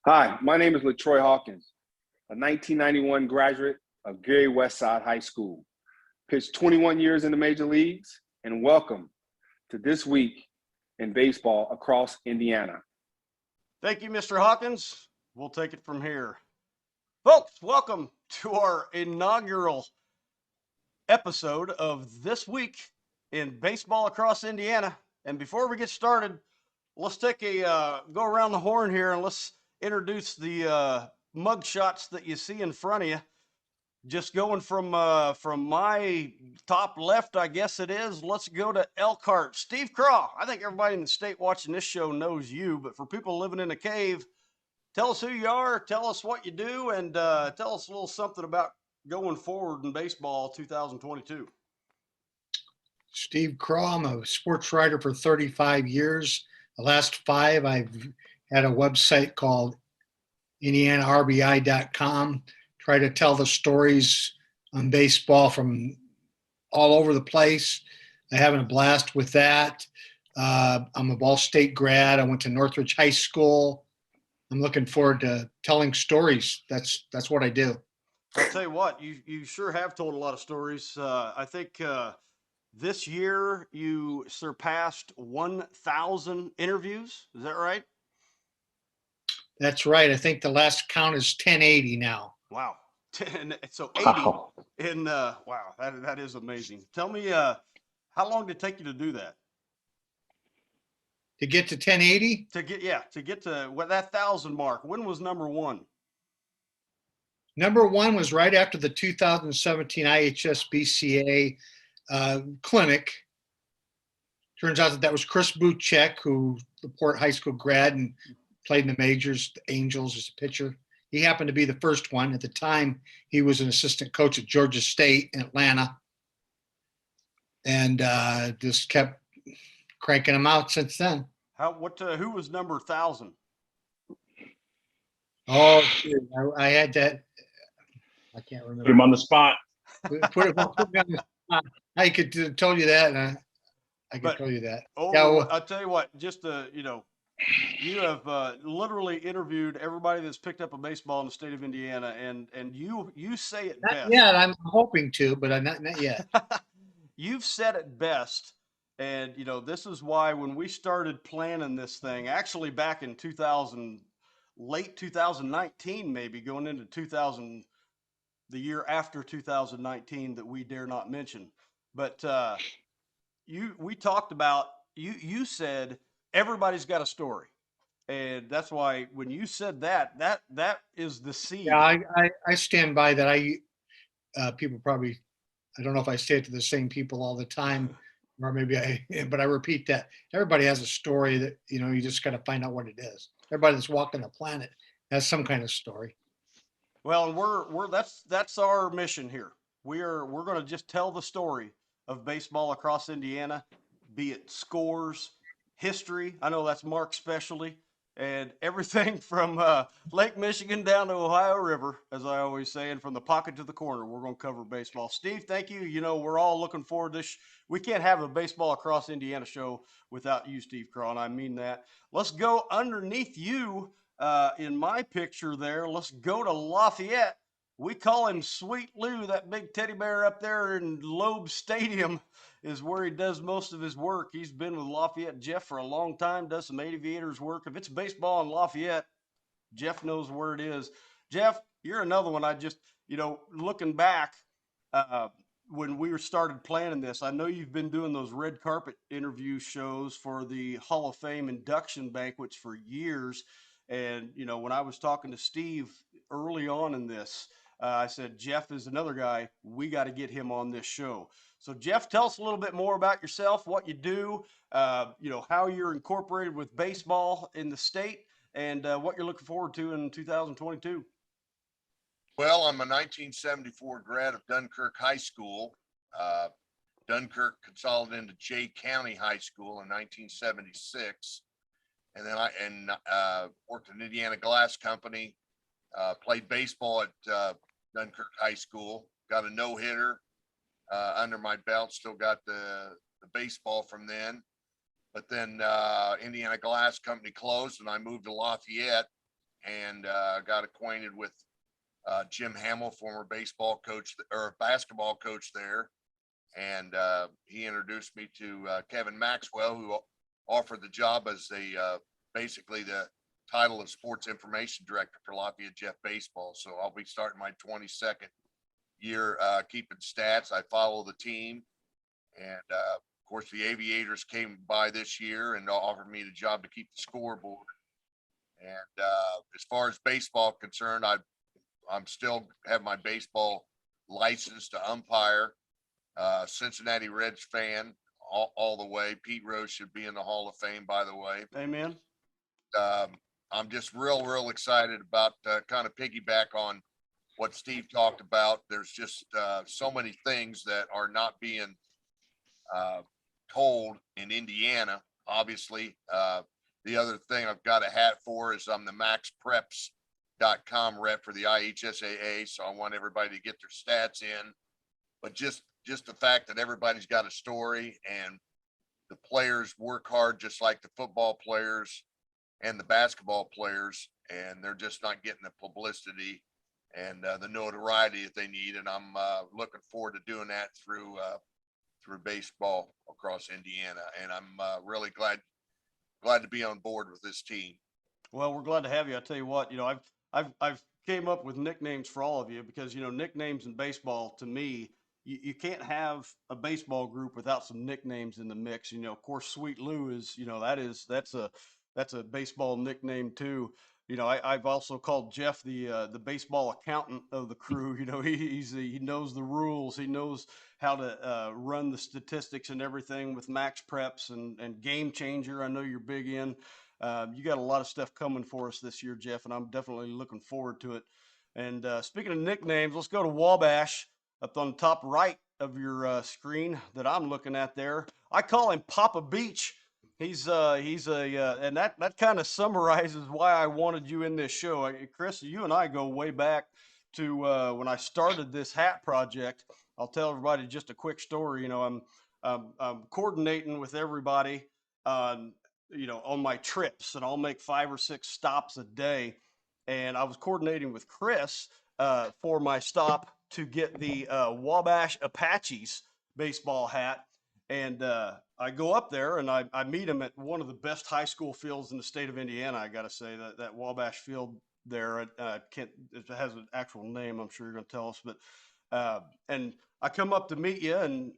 Hi, my name is LaTroy Hawkins, a 1991 graduate of Gary Westside High School. Pitched 21 years in the major leagues, and welcome to This Week in Baseball Across Indiana. Thank you, Mr. Hawkins. We'll take it from here. Folks, welcome to our inaugural episode of This Week in Baseball Across Indiana. And before we get started, let's take a go around the horn here and let's introduce the mug shots that you see in front of you. Just going from my top left, I guess it is. Let's go to Elkhart. Steve Krah. I think everybody in the state watching this show knows you, but for people living in a cave, tell us who you are, tell us what you do, and tell us a little something about going forward in baseball 2022. Steve Krah. I'm a sports writer for 35 years. The last 5, I've had a website called IndianaRBI.com. Try to tell the stories on baseball from all over the place. I'm having a blast with that. I'm a Ball State grad. I went to Northridge High School. I'm looking forward to telling stories. That's what I do. I'll tell you what, you sure have told a lot of stories. I think this year you surpassed 1,000 interviews. Is that right? That's right. I think the last count is 1080 now. Wow. So 80 Wow. in wow, that is amazing. Tell me how long did it take you to do that? To get to 1080? To get to what that 1,000 mark. When was number 1? Number 1 was right after the 2017 IHSBCA clinic. Turns out that was Chris Beauchamp, who the Port High School grad and played in the majors, the Angels as a pitcher. He happened to be the first one. At the time, he was an assistant coach at Georgia State in Atlanta, and just kept cranking them out since then. Who was number 1,000? Oh, shoot. I had that. I can't remember. Put him on the spot. Put him on the spot. I could have told you that, and I could tell you that. I'll tell you what, just you have literally interviewed everybody that's picked up a baseball in the state of Indiana, and you say it not best. yet. I'm hoping to, but I'm not yet. You've said it best, and this is why when we started planning this thing, actually back in late 2019, maybe going into 2000, the year after 2019 that we dare not mention, but we talked about you said everybody's got a story, and that's why when you said that is the seed. Yeah, I stand by that. People probably, I don't know if I say it to the same people all the time, or maybe but I repeat that everybody has a story that you just got to find out what it is. Everybody that's walking the planet has some kind of story. Well, we're that's our mission here. We're going to just tell the story of baseball across Indiana, be it scores, history. I know that's Mark's specialty, and everything from Lake Michigan down to Ohio River, as I always say, and from the pocket to the corner, we're going to cover baseball. Steve, thank you. We're all looking forward to this. We can't have a Baseball Across Indiana show without you, Steve Krah, and I mean that. Let's go underneath you in my picture there. Let's go to Lafayette. We call him Sweet Lou. That big teddy bear up there in Loeb Stadium is where he does most of his work. He's been with Lafayette Jeff for a long time, does some Aviators work. If it's baseball in Lafayette, Jeff knows where it is. Jeff, you're another one. I just, looking back, when we started planning this, I know you've been doing those red carpet interview shows for the Hall of Fame induction banquets for years. And, when I was talking to Steve early on in this, I said, Jeff is another guy. We got to get him on this show. So, Jeff, tell us a little bit more about yourself, what you do, how you're incorporated with baseball in the state, and what you're looking forward to in 2022. Well, I'm a 1974 grad of Dunkirk High School. Dunkirk consolidated into Jay County High School in 1976. And then I worked in Indiana Glass Company, played baseball at Dunkirk High School, got a no-hitter under my belt, still got the baseball from then. But then Indiana Glass Company closed and I moved to Lafayette, and got acquainted with Jim Hamill, former baseball coach or basketball coach there. And he introduced me to Kevin Maxwell, who offered the job as basically the title of sports information director for Lafayette Jeff baseball. So I'll be starting my 22nd year keeping stats. I follow the team, and of course the Aviators came by this year and offered me the job to keep the scoreboard. And as far as baseball concerned, I'm still have my baseball license to umpire. Cincinnati Reds fan all the way. Pete Rose should be in the Hall of Fame, by the way. Amen. I'm just real excited about kind of piggyback on what Steve talked about. There's just so many things that are not being told in Indiana. Obviously, the other thing I've got a hat for is I'm the maxpreps.com rep for the IHSAA. So I want everybody to get their stats in, but just the fact that everybody's got a story and the players work hard, just like the football players and the basketball players, and they're just not getting the publicity and the notoriety that they need. And I'm looking forward to doing that through baseball across Indiana. And I'm really glad to be on board with this team. Well, we're glad to have you. I tell you what, I've came up with nicknames for all of you because, nicknames in baseball, to me, you can't have a baseball group without some nicknames in the mix. Of course, Sweet Lou is, that's a baseball nickname too. I've also called Jeff the baseball accountant of the crew. He knows the rules. He knows how to run the statistics and everything with Max Preps and Game Changer. I know you're big in. You got a lot of stuff coming for us this year, Jeff, and I'm definitely looking forward to it. And speaking of nicknames, let's go to Wabash up on the top right of your screen that I'm looking at there. I call him Papa Beach. He's and that kind of summarizes why I wanted you in this show. Chris, you and I go way back to when I started this hat project. I'll tell everybody just a quick story. I'm coordinating with everybody on my trips, and I'll make 5 or 6 stops a day. And I was coordinating with Chris for my stop to get the Wabash Apaches baseball hat. And I go up there and I meet him at one of the best high school fields in the state of Indiana. I got to say that Wabash field there, it has an actual name. I'm sure you're going to tell us, but and I come up to meet you, and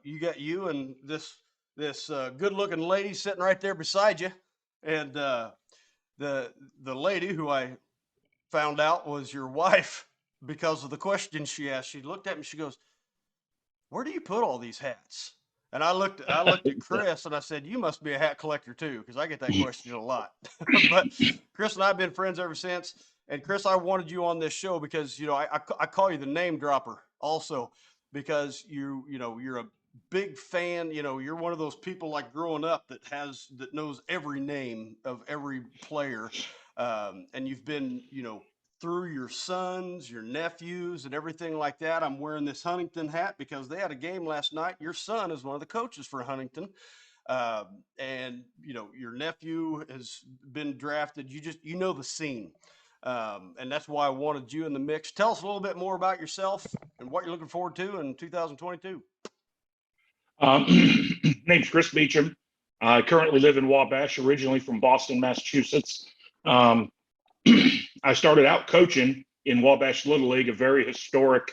you got you and this good looking lady sitting right there beside you, and the lady who I found out was your wife because of the question she asked. She looked at me. She goes, "Where do you put all these hats?" And I looked at Chris and I said, "You must be a hat collector too," because I get that question a lot. But Chris and I have been friends ever since. And Chris, I wanted you on this show because I call you the name dropper also, because you're a big fan. You're one of those people like growing up that knows every name of every player, and you've been through your sons, your nephews, and everything like that. I'm wearing this Huntington hat because they had a game last night. Your son is one of the coaches for Huntington. And your nephew has been drafted. You know the scene. And that's why I wanted you in the mix. Tell us a little bit more about yourself and what you're looking forward to in 2022. Name's Chris Beauchamp. I currently live in Wabash, originally from Boston, Massachusetts. I started out coaching in Wabash Little League, a very historic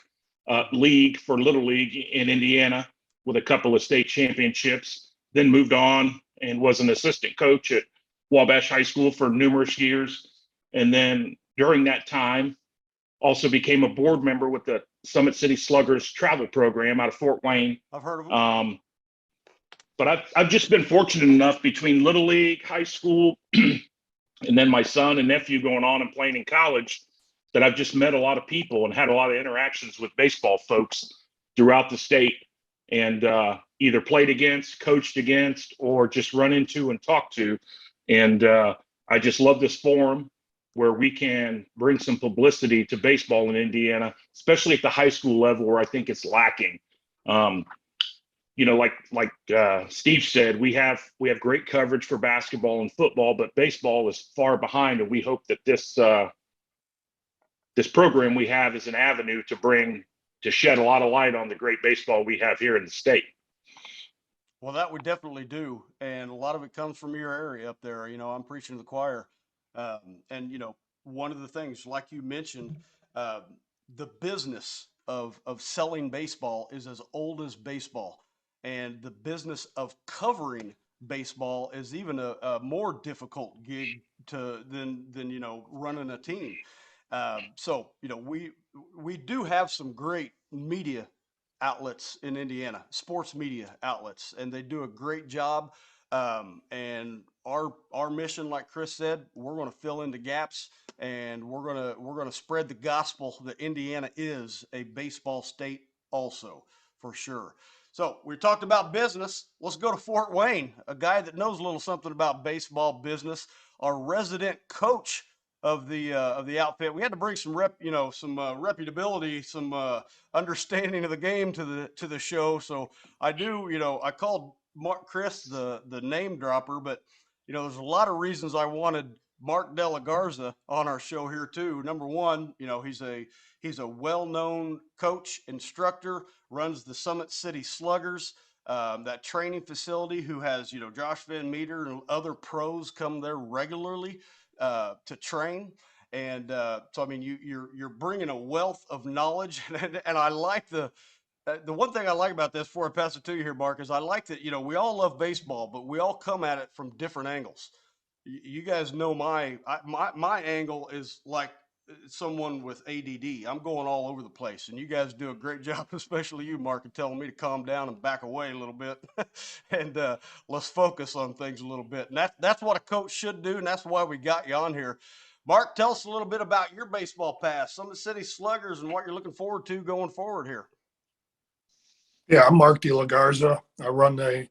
league for Little League in Indiana, with a couple of state championships. Then moved on and was an assistant coach at Wabash High School for numerous years. And then during that time, also became a board member with the Summit City Sluggers travel program out of Fort Wayne. I've heard of them. But I've just been fortunate enough between Little League, high school, and then my son and nephew going on and playing in college, that I've just met a lot of people and had a lot of interactions with baseball folks throughout the state, and either played against, coached against, or just run into and talked to. And I just love this forum where we can bring some publicity to baseball in Indiana, especially at the high school level where I think it's lacking. like Steve said, we have great coverage for basketball and football, but baseball is far behind, and we hope that this program we have is an avenue to shed a lot of light on the great baseball we have here in the state. Well, that we definitely do, and a lot of it comes from your area up there. I'm preaching to the choir, and one of the things, like you mentioned, the business of selling baseball is as old as baseball, and the business of covering baseball is even a more difficult gig than running a team. So we do have some great media outlets in Indiana, sports media outlets, and they do a great job. And our mission, like Chris said, we're going to fill in the gaps, and we're going to spread the gospel that Indiana is a baseball state also, for sure. So we talked about business. Let's go to Fort Wayne, a guy that knows a little something about baseball business, our resident coach of the outfit. We had to bring some reputability, some understanding of the game to the show. So I called Chris the name dropper, but there's a lot of reasons I wanted Mark Delagarza on our show here too. Number one, he's a well-known coach, instructor, runs the Summit City Sluggers, that training facility, who has Josh Van Meter and other pros come there regularly to train. And so, I mean, you're bringing a wealth of knowledge, and I like the one thing I like about this, before I pass it to you here, Mark, is I like that, we all love baseball, but we all come at it from different angles. You guys know my angle is like someone with ADD. I'm going all over the place, and you guys do a great job, especially you, Mark, in telling me to calm down and back away a little bit, and let's focus on things a little bit. And that's what a coach should do, and that's why we got you on here. Mark, tell us a little bit about your baseball past, Summit City Sluggers, and what you're looking forward to going forward here. Yeah, I'm Mark Delagarza. I run the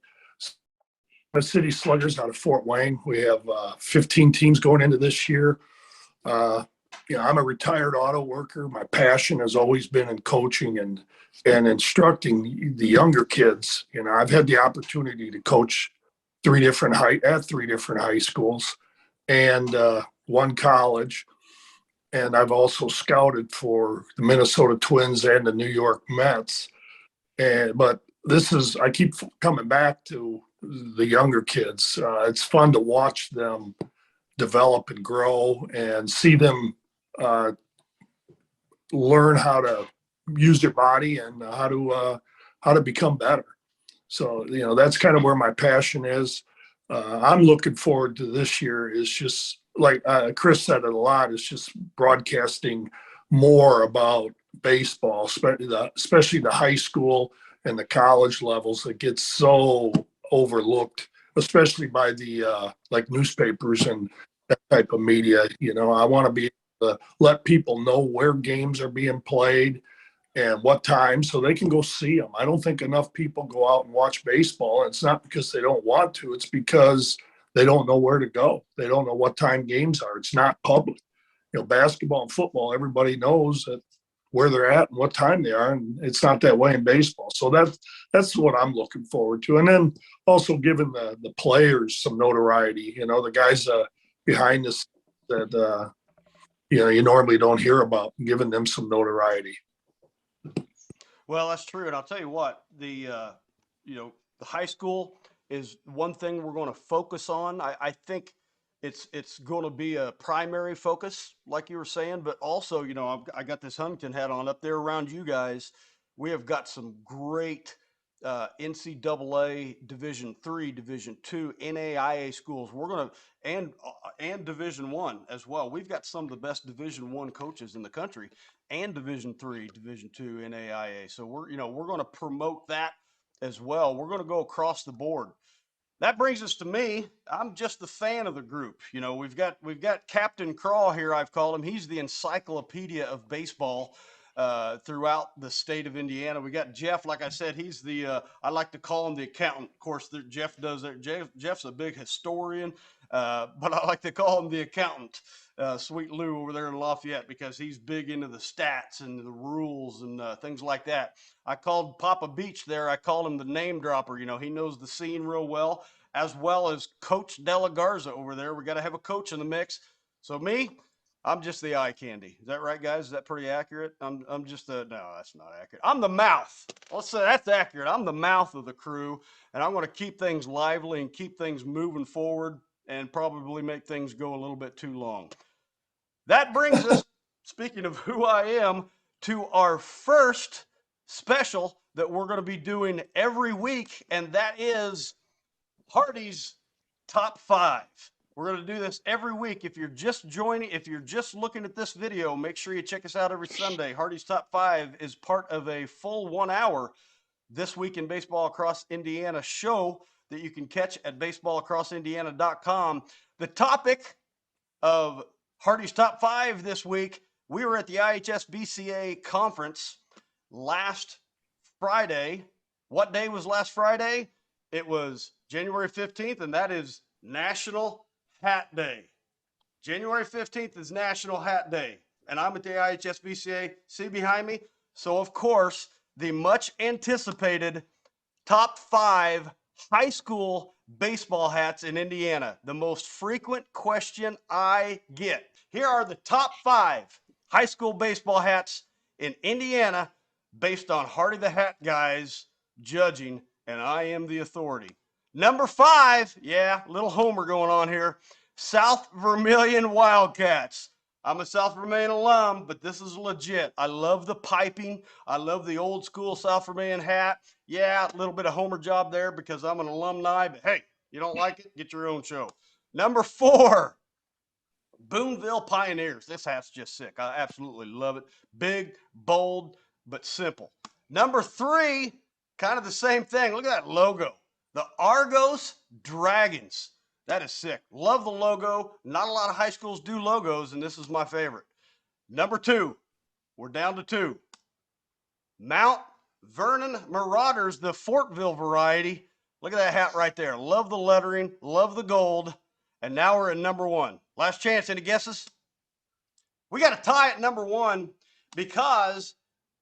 City Sluggers out of Fort Wayne. We have 15 teams going into this year. I'm a retired auto worker. My passion has always been in coaching and instructing the younger kids. I've had the opportunity to coach at three different high schools and one college. And I've also scouted for the Minnesota Twins and the New York Mets. But I keep coming back to the younger kids. It's fun to watch them develop and grow and see them learn how to use their body and how to become better. So, that's kind of where my passion is. I'm looking forward to this year is just like Chris said it a lot, it's just broadcasting more about baseball, especially the high school and the college levels that gets so overlooked, especially by the like newspapers and that type of media. I want to be able to let people know where games are being played and what time so they can go see them. I don't think enough people go out and watch baseball. And it's not because they don't want to, it's because they don't know where to go. They don't know what time games are. It's not public. Basketball and football, everybody knows that where they're at and what time they are, and it's not that way in baseball. So that's what I'm looking forward to. And then also giving the players some notoriety, the guys behind us that you normally don't hear about, and giving them some notoriety. Well, that's true, and I'll tell you what, the high school is one thing we're going to focus on. I think it's going to be a primary focus, like you were saying, but also, I got this Huntington hat on up there around you guys. We have got some great NCAA Division III, Division II, NAIA schools. We're going to, and Division I as well. We've got some of the best Division I coaches in the country, and Division III, Division II, NAIA. So we're going to promote that as well. We're going to go across the board. That brings us to me. I'm just the fan of the group. We've got Captain Krah here, I've called him. He's the encyclopedia of baseball. throughout the state of Indiana. We got Jeff, like I said, he's the, I like to call him the accountant. Of course, Jeff does that. Jeff's a big historian, but I like to call him the accountant. Sweet Lou over there in Lafayette, because he's big into the stats and the rules and things like that. I called Papa Beach there. I called him the name dropper. You know, he knows the scene real well as Coach Delagarza over there. We got to have a coach in the mix. So me, I'm just the eye candy. Is that right, guys? Is that pretty accurate? I'm just no, that's not accurate. I'm the mouth. Let's say that's accurate. I'm the mouth of the crew, and I'm going to keep things lively and keep things moving forward and probably make things go a little bit too long. That brings us, speaking of who I am, to our first special that we're going to be doing every week, and that is Hardy's Top 5. We're going to do this every week. If you're just joining, if you're just looking at this video, make sure you check us out every Sunday. Hardy's Top 5 is part of a full 1 hour This Week in Baseball Across Indiana show that you can catch at baseballacrossindiana.com. The topic of Hardy's Top 5 this week, we were at the IHSBCA conference last Friday. What day was last Friday? It was January 15th, and that is National Hat Day. January 15th is National Hat Day, and I'm at the IHSBCA. See behind me? So, of course, the much anticipated top 5 high school baseball hats in Indiana. The most frequent question I get. Here are the top 5 high school baseball hats in Indiana based on Hardy the Hat Guy's judging, and I am the authority. Number 5, yeah, little homer going on here, South Vermilion Wildcats. I'm a South Vermilion alum, but this is legit. I love the piping. I love the old school South Vermilion hat. Yeah, a little bit of homer job there because I'm an alumni, but hey, you don't like it, get your own show. Number 4, Boonville Pioneers. This hat's just sick. I absolutely love it. Big, bold, but simple. Number 3, kind of the same thing. Look at that logo. The Argos Dragons. That is sick. Love the logo. Not a lot of high schools do logos, and this is my favorite. Number 2, we're down to 2. Mount Vernon Marauders, the Fortville variety. Look at that hat right there. Love the lettering, love the gold. And now we're at number 1. Last chance, any guesses? We got to tie at number 1 because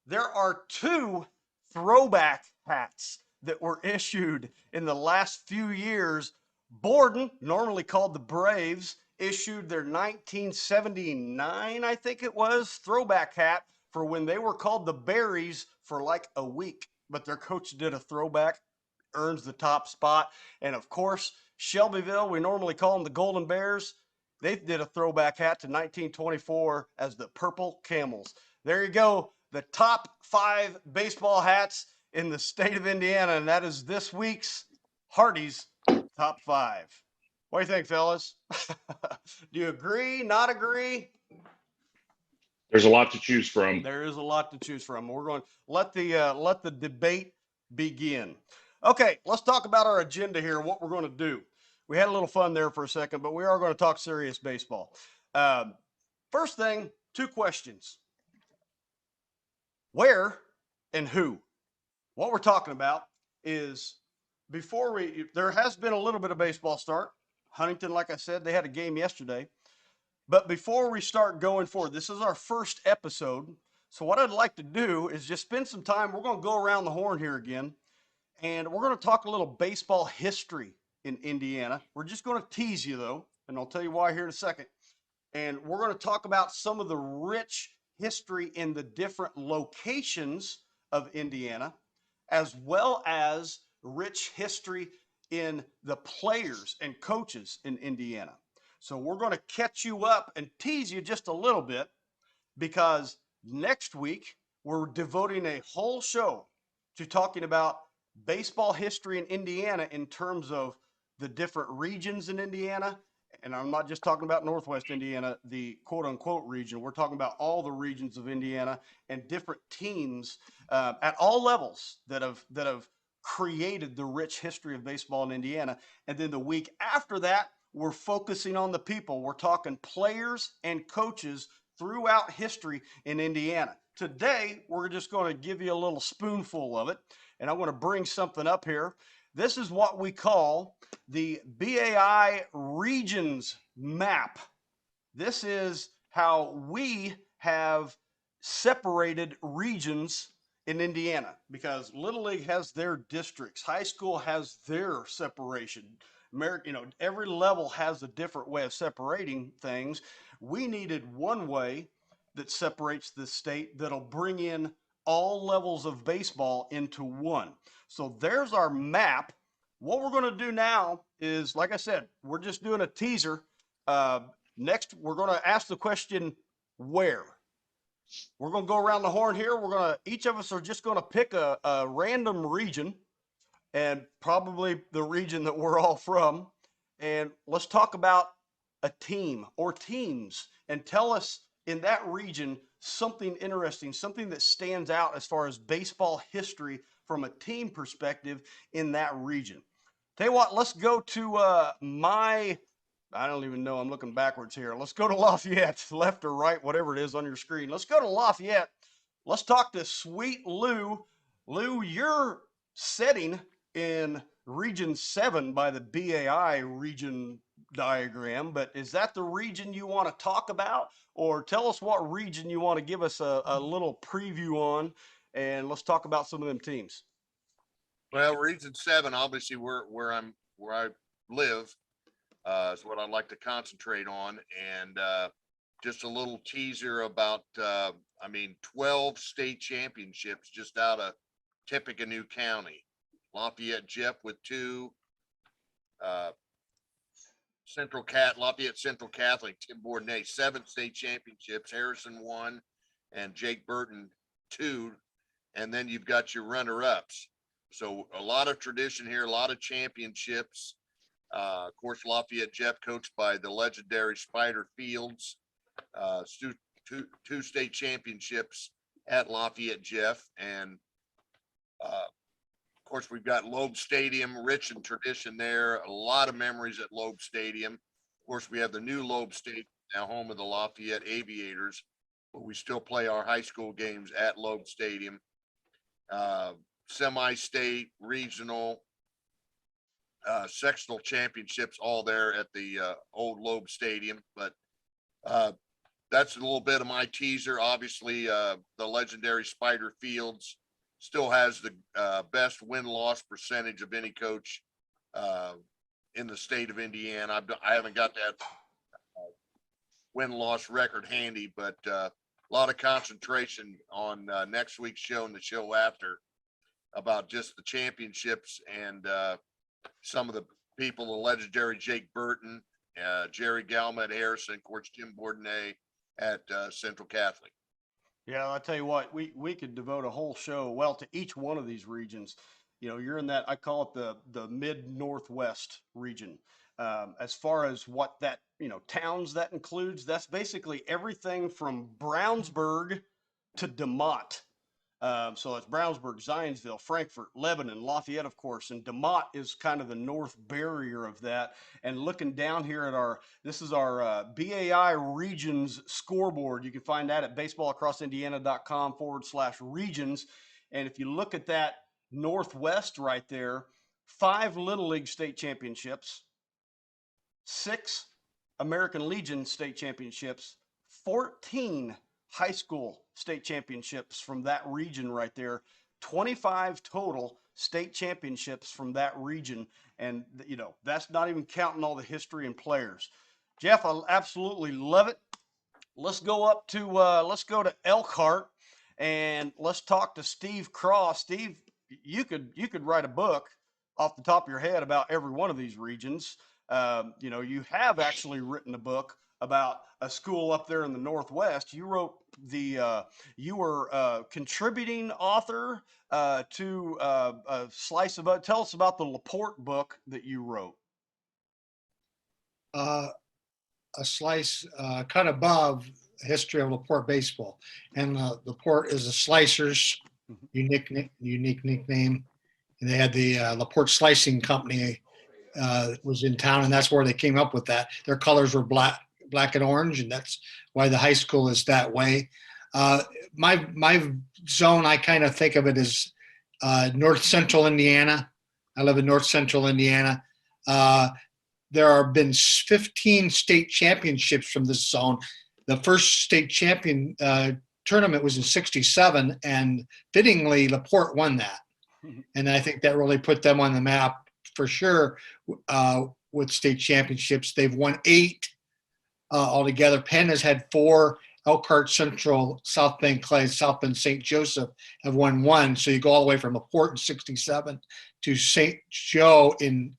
there are 2 throwback hats that were issued in the last few years. Borden, normally called the Braves, issued their 1979, I think it was, throwback hat for when they were called the Berries for like a week. But their coach did a throwback, earns the top spot. And of course, Shelbyville, we normally call them the Golden Bears. They did a throwback hat to 1924 as the Purple Camels. There you go, the top 5 baseball hats in the state of Indiana, and that is this week's Hardy's Top 5. What do you think, fellas? Do you agree, not agree? There's a lot to choose from. There is a lot to choose from. We're going to let the debate begin. Okay, let's talk about our agenda here and what we're going to do. We had a little fun there for a second, but we are going to talk serious baseball. First thing, 2 questions. Where and who? What we're talking about is there has been a little bit of baseball start. Huntington, like I said, they had a game yesterday. But before we start going forward, this is our first episode. So what I'd like to do is just spend some time. We're going to go around the horn here again, and we're going to talk a little baseball history in Indiana. We're just going to tease you, though, and I'll tell you why here in a second. And we're going to talk about some of the rich history in the different locations of Indiana, as well as rich history in the players and coaches in Indiana. So we're going to catch you up and tease you just a little bit, because next week we're devoting a whole show to talking about baseball history in Indiana in terms of the different regions in Indiana. And I'm not just talking about Northwest Indiana, the quote unquote region. We're talking about all the regions of Indiana and different teams at all levels that have created the rich history of baseball in Indiana. And then the week after that, we're focusing on the people. We're talking players and coaches throughout history in Indiana. today we're just going to give you a little spoonful of it, and I want to bring something up here. This is what we call the Bai Regions Map. This is how we have separated regions in Indiana, because Little League has their districts, high school has their separation. Every level has a different way of separating things. We needed one way that separates the state that'll bring in all levels of baseball into one. So there's our map. What we're going to do now is, like I said, we're just doing a teaser. Next, we're going to ask the question, where? We're going to go around the horn here. Each of us are just going to pick a random region, and probably the region that we're all from. And let's talk about a team or teams, and tell us in that region something interesting, something that stands out as far as baseball history from a team perspective in that region. Tell you what, let's go to I don't even know, I'm looking backwards here. Let's go to Lafayette, left or right, whatever it is on your screen. Let's go to Lafayette. Let's talk to sweet Lou. Lou, you're setting in Region 7 by the BAI region diagram, but is that the region you want to talk about? Or tell us what region you want to give us a little preview on, and let's talk about some of them teams. Well, Region 7, obviously where I live, is what I'd like to concentrate on. And just a little teaser about, 12 state championships just out of Tippecanoe County. Lafayette Jeff with 2, Lafayette Central Catholic, Tim Bourdonnais, 7 state championships, Harrison 1, and Jake Burton 2. And then you've got your runner-ups. So a lot of tradition here, a lot of championships. Of course, Lafayette Jeff, coached by the legendary Spider Fields, 2 state championships at Lafayette Jeff. And of course, we've got Loeb Stadium, rich in tradition there. A lot of memories at Loeb Stadium. Of course, we have the new Loeb Stadium, now home of the Lafayette Aviators, but we still play our high school games at Loeb Stadium. Semi-state, regional, sectional championships, all there at the old Loeb Stadium. But that's a little bit of my teaser. Obviously, the legendary Spider Fields still has the best win-loss percentage of any coach in the state of Indiana. I haven't got that win-loss record handy, but a lot of concentration on next week's show and the show after about just the championships and some of the people, the legendary Jake Burton, Jerry Galma at Harrison, of course, Tim Bourdonnais at Central Catholic. Yeah, I'll tell you what, we could devote a whole show, well, to each one of these regions. You're in that, I call it the mid-northwest region. As far as what that, towns that includes, that's basically everything from Brownsburg to DeMott. So it's Brownsburg, Zionsville, Frankfort, Lebanon, Lafayette, of course, and DeMott is kind of the north barrier of that. And looking down here at this is our BAI Regions Scoreboard. You can find that at baseballacrossindiana.com/regions. And if you look at that northwest right there, 5 Little League state championships, 6 American Legion state championships, 14 high school state championships from that region right there, 25 total state championships from that region. And, that's not even counting all the history and players. Jeff, I absolutely love it. Let's go up to, let's go to Elkhart and let's talk to Steve Krah. Steve, you could write a book off the top of your head about every one of these regions. You have actually written a book about a school up there in the Northwest. You wrote you were contributing author to a slice of it. Tell us about the LaPorte book that you wrote. A slice cut above history of LaPorte baseball. And LaPorte is a Slicers, unique nickname. And they had the LaPorte Slicing Company was in town, and that's where they came up with that. Their colors were black and orange, and that's why the high school is that way. My zone, I kind of think of it as north central Indiana. I live in north central Indiana. There have been 15 state championships from this zone. The first state champion tournament was in '67, and fittingly, LaPorte won that. And I think that really put them on the map for sure with state championships. They've won 8 altogether. Penn has had 4. Elkhart Central, South Bend Clay, South Bend St. Joseph have won 1. So you go all the way from LaPorte in '67 to St. Joe in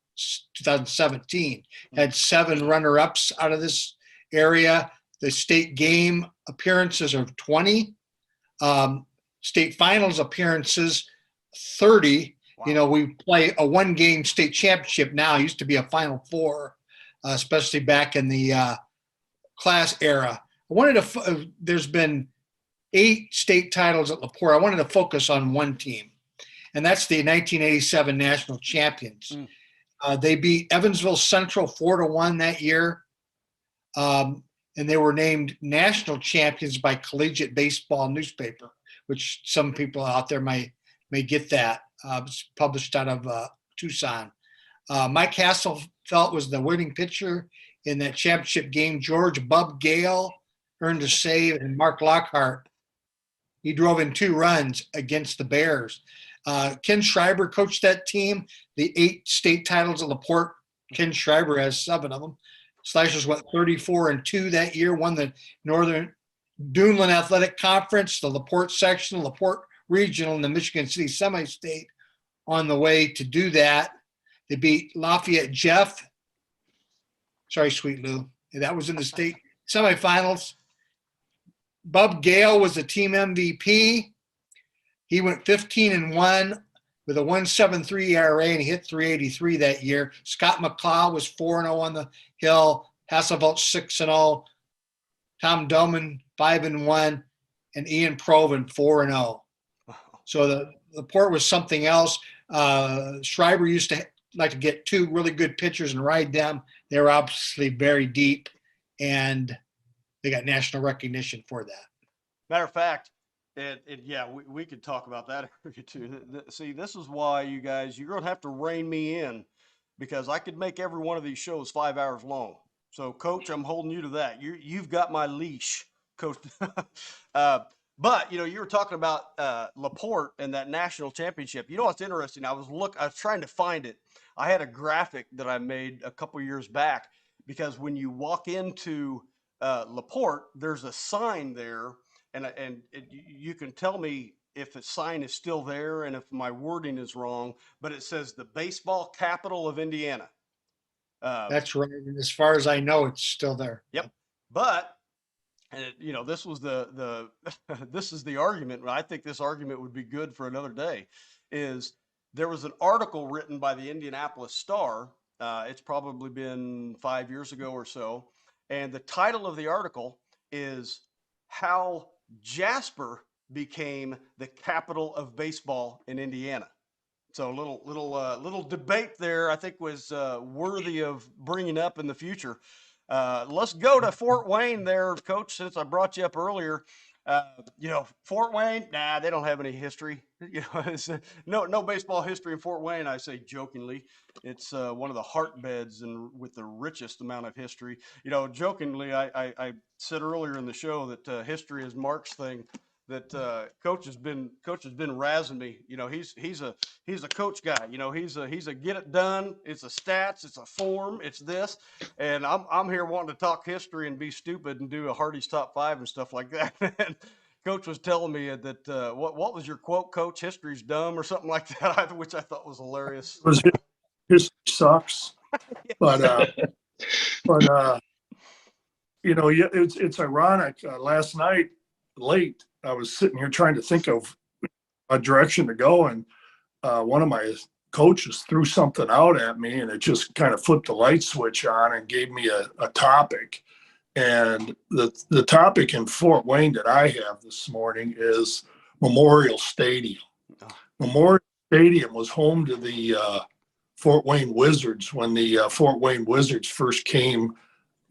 2017. Had 7 runner-ups out of this area. The state game appearances are 20. State finals appearances, 30. Wow. You know, we play a 1-game state championship now. It used to be a Final Four, especially back in the class era. I wanted to, there's been 8 state titles at LaPorte. I wanted to focus on one team, and that's the 1987 national champions. They beat Evansville Central 4-1 that year. And they were named national champions by Collegiate Baseball newspaper, which some people out there may get that. It's published out of Tucson. Mike Hasselfelt was the winning pitcher in that championship game. George Bub Gale earned a save, and Mark Lockhart, he drove in 2 runs against the Bears. Ken Schreiber coached that team. The 8 state titles at LaPorte, Ken Schreiber has 7 of them. Slashers went 34-2 that year, won the Northern Duneland Athletic Conference, the LaPorte section, LaPorte Regional, and the Michigan City Semi-State on the way to do that. They beat Lafayette Jeff. Sorry, Sweet Lou. That was in the state semifinals. Bub Gale was the team MVP. He went 15-1 with a 1.73 ERA, and he hit .383 that year. Scott McCloud was 4-0 on the hill. Hasselfelt 6-0. Tom Doman 5-1, and Ian Proven 4-0. So the port was something else. Schreiber used to like to get 2 really good pitchers and ride them. They were obviously very deep, and they got national recognition for that. Matter of fact, yeah, we could talk about that too. See, this is why you guys, you're going to have to rein me in, because I could make every one of these shows 5 hours long. So, Coach, I'm holding you to that. You've got my leash, Coach. But, you know, you were talking about LaPorte and that national championship. You know what's interesting? I was trying to find it. I had a graphic that I made a couple years back, because when you walk into LaPorte, there's a sign there, and you can tell me if the sign is still there and if my wording is wrong, but it says the baseball capital of Indiana. That's right. And as far as I know, it's still there. Yep. But, you know, this was this is the argument. I think this argument would be good for another day. Is there was an article written by the Indianapolis Star. It's probably been 5 years ago or so. And the title of the article is How Jasper Became the Capital of Baseball in Indiana. So a little debate there, I think, was worthy of bringing up in the future. Let's go to Fort Wayne there, Coach, since I brought you up earlier. You know, Fort Wayne, nah, they don't have any history. You know, it's, no baseball history in Fort Wayne, I say jokingly. It's one of the heartbeds and with the richest amount of history. You know, jokingly, I said earlier in the show that history is Mark's thing. That coach has been razzing me. You know, he's a coach guy. You know, he's a get it done. It's a stats. It's a form. It's this, and I'm here wanting to talk history and be stupid and do a Hardy's top 5 and stuff like that. And Coach was telling me that what was your quote, Coach? History's dumb or something like that, which I thought was hilarious. History sucks, but you know, it's ironic. Last night late, I was sitting here trying to think of a direction to go, and one of my coaches threw something out at me, and it just kind of flipped the light switch on and gave me a topic. And the topic in Fort Wayne that I have this morning is Memorial Stadium. Memorial Stadium was home to the Fort Wayne Wizards when the Fort Wayne Wizards first came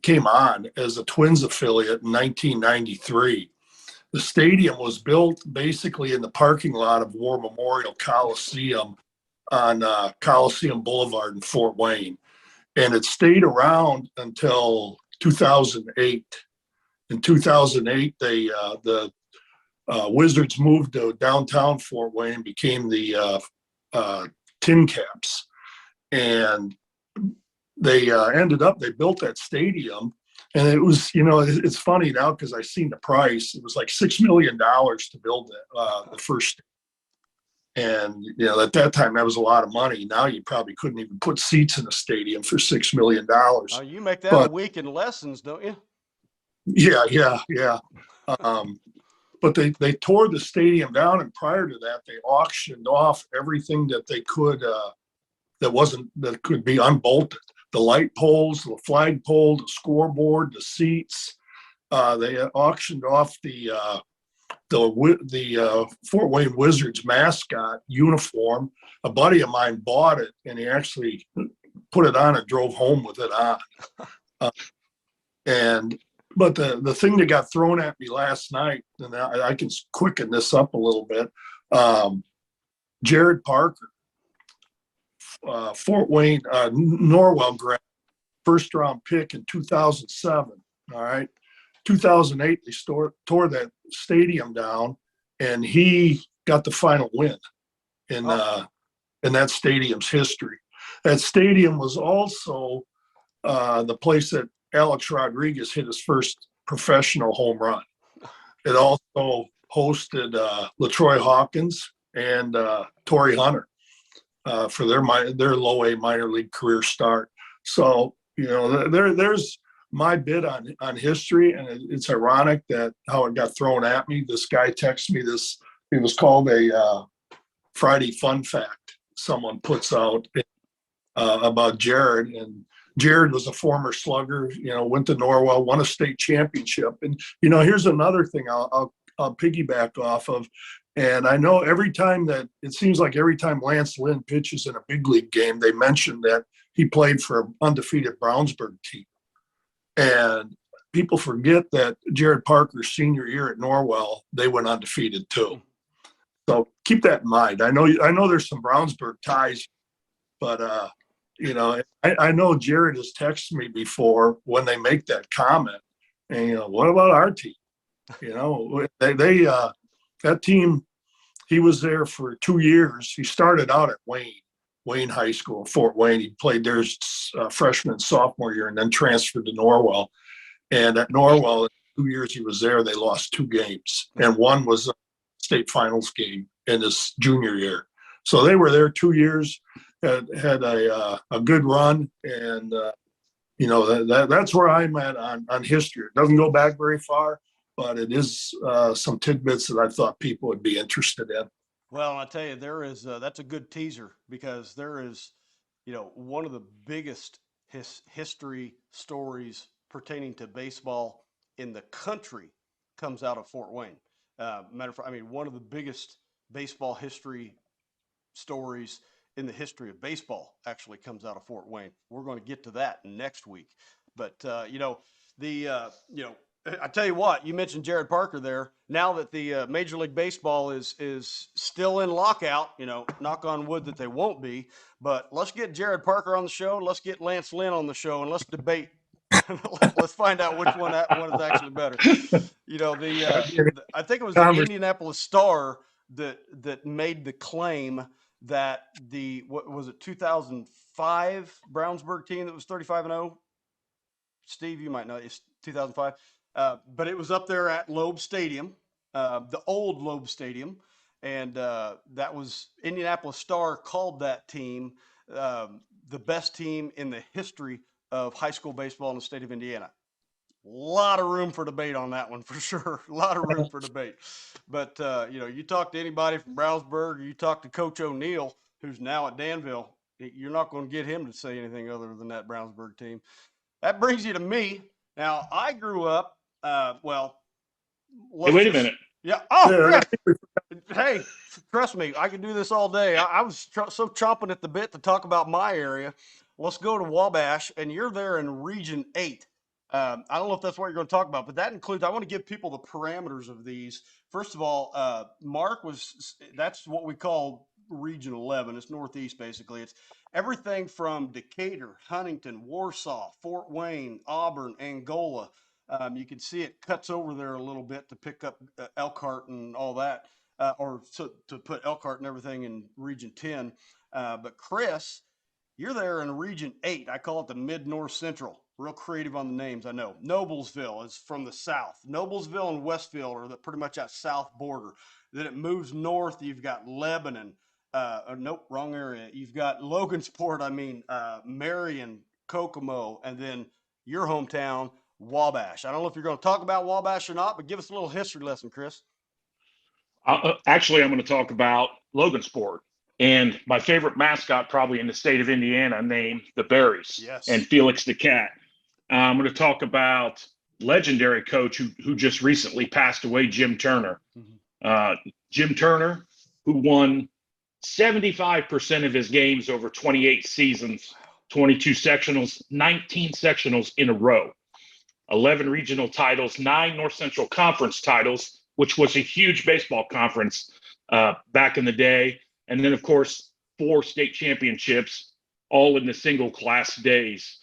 on as a Twins affiliate in 1993. the stadium was built basically in the parking lot of War Memorial Coliseum on Coliseum Boulevard in Fort Wayne. And it stayed around until 2008. In 2008, the Wizards moved to downtown Fort Wayne, became the Tin Caps. And they they built that stadium. And it was, it's funny now because I seen the price. It was like $6 million to build the first. And, at that time, that was a lot of money. Now you probably couldn't even put seats in a stadium for $6 million. You make that a week in lessons, don't you? Yeah. But they tore the stadium down. And prior to that, they auctioned off everything that they could, that could be unbolted. The light poles, the flagpole, the scoreboard, the seats. They auctioned off the Fort Wayne Wizards mascot uniform. A buddy of mine bought it, and he actually put it on and drove home with it on. But the thing that got thrown at me last night, and I can quicken this up a little bit. Jared Parker, Fort Wayne, Norwell grad, first round pick in 2007. All right. 2008, they tore that stadium down, and he got the final win in that stadium's history. That stadium was also the place that Alex Rodriguez hit his first professional home run. It also hosted LaTroy Hawkins and Torrey Hunter for their low A minor league career start. So, there's my bit on history, and it's ironic that how it got thrown at me. This guy texted me this. It was called a Friday fun fact someone puts out about Jared, and Jared was a former Slugger. Went to Norwell, won a state championship, and here's another thing I'll piggyback off of. And I know it seems like every time Lance Lynn pitches in a big league game, they mention that he played for an undefeated Brownsburg team. And people forget that Jared Parker's senior year at Norwell, they went undefeated too. So keep that in mind. I know there's some Brownsburg ties, but I know Jared has texted me before when they make that comment. And what about our team? That team, he was there for 2 years. He started out at Wayne High School, Fort Wayne. He played there freshman and sophomore year, and then transferred to Norwell. And at Norwell, 2 years he was there, they lost 2 games. And one was a state finals game in his junior year. So they were there 2 years, had a good run. And, that's where I'm at on history. It doesn't go back very far, but it is some tidbits that I thought people would be interested in. Well, I tell you, there is that's a good teaser, because there is, one of the biggest history stories pertaining to baseball in the country comes out of Fort Wayne. Matter of fact, one of the biggest baseball history stories in the history of baseball actually comes out of Fort Wayne. We're going to get to that next week. But I tell you what, you mentioned Jared Parker there. Now that the Major League Baseball is still in lockout, knock on wood that they won't be, but let's get Jared Parker on the show. Let's get Lance Lynn on the show, and let's debate. Let's find out which one is actually better. I think it was the Indianapolis Star that made the claim that what was it, 2005 Brownsburg team that was 35-0. Steve, you might know, it's 2005. But it was up there at Loeb Stadium, the old Loeb Stadium. And that was Indianapolis Star called that team the best team in the history of high school baseball in the state of Indiana. A lot of room for debate on that one, for sure. A lot of room for debate. But, you talk to anybody from Brownsburg, or you talk to Coach O'Neill, who's now at Danville, you're not going to get him to say anything other than that Brownsburg team. That brings you to me. Now, I grew up, Hey, wait a minute. Yeah. Oh, yeah. Hey, trust me, I could do this all day. I was so chomping at the bit to talk about my area. Let's go to Wabash, and you're there in Region 8. I don't know if that's what you're going to talk about, but that includes, I want to give people the parameters of these. First of all, Mark that's what we call Region 11. It's Northeast, basically. It's everything from Decatur, Huntington, Warsaw, Fort Wayne, Auburn, Angola. You can see it cuts over there a little bit to pick up Elkhart and all that, or so to put Elkhart and everything in Region 10. But Chris, you're there in Region 8. I call it the Mid-North Central. Real creative on the names, I know. Noblesville is from the south. Noblesville and Westfield are pretty much that south border. Then it moves north. You've got Lebanon. Nope, wrong area. You've got Logansport, Marion, Kokomo, and then your hometown, Wabash. I don't know if you're going to talk about Wabash or not, but give us a little history lesson, Chris. Actually, I'm going to talk about Logansport and my favorite mascot, probably in the state of Indiana, named the Berries. Yes. And Felix the Cat. I'm going to talk about legendary coach who just recently passed away, Jim Turner. Jim Turner, who won 75% of his games over 28 seasons, 22 sectionals, 19 sectionals in a row, 11 regional titles, 9 North Central Conference titles, which was a huge baseball conference back in the day. And then, of course, 4 state championships, all in the single class days.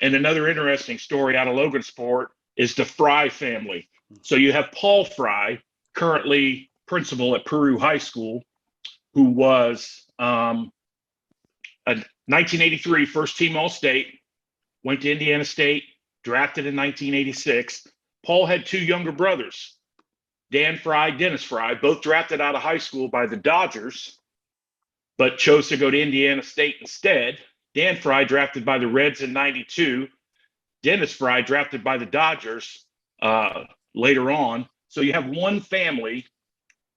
And another interesting story out of Logansport is the Fry family. So you have Paul Fry, currently principal at Peru High School, who was a 1983 first team All-State, went to Indiana State, drafted in 1986. Paul had 2 younger brothers, Dan Fry, Dennis Fry, both drafted out of high school by the Dodgers, but chose to go to Indiana State instead. Dan Fry drafted by the Reds in 92. Dennis Fry drafted by the Dodgers later on. So you have one family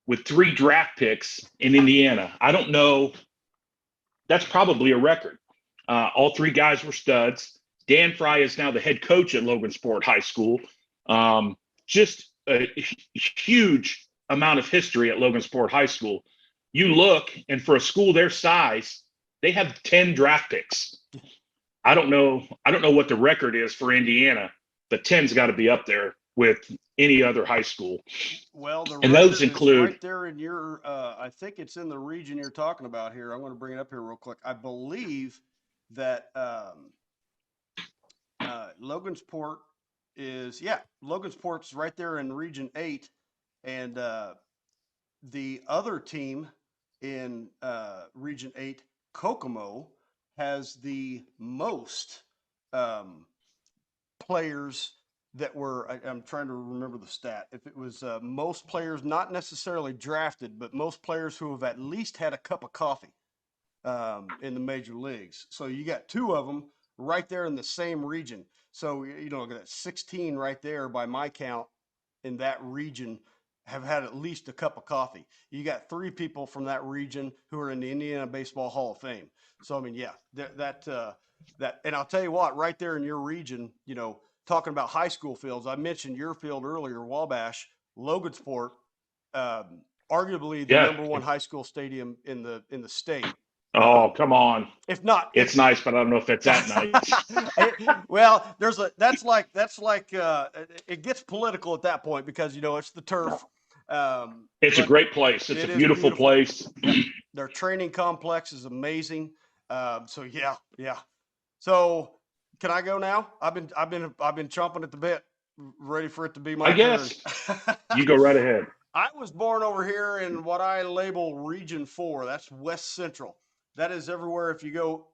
with 3 draft picks in Indiana. I don't know. That's probably a record. All 3 guys were studs. Dan Fry is now the head coach at Logansport High School. Just a huge amount of history at Logansport High School. You look, and for a school their size, they have 10 draft picks. I don't know what the record is for Indiana, but 10's got to be up there with any other high school. Well, and those include right there in your. I think it's in the region you're talking about here. I'm going to bring it up here real quick. I believe that Logansport Logansport's right there in Region 8, and the other team in Region 8, Kokomo, has the most players that were, I'm trying to remember the stat. If it was most players, not necessarily drafted, but most players who have at least had a cup of coffee in the major leagues. So you got 2 of them right there in the same region. So, got 16 right there by my count in that region have had at least a cup of coffee. You got 3 people from that region who are in the Indiana Baseball Hall of Fame. So, I mean, yeah, that, and I'll tell you what, right there in your region, talking about high school fields, I mentioned your field earlier, Wabash, Logansport, arguably the number 1 high school stadium in the state. Oh, come on. If not, it's nice, but I don't know if it's that nice. Well, that's like it gets political at that point because it's the turf. It's a great place. It's a beautiful place. Their training complex is amazing. So yeah. So can I go now? I've been chomping at the bit, ready for it to be my turn. I guess. You go right ahead. I was born over here in what I label Region 4. That's West Central. That is everywhere. If you go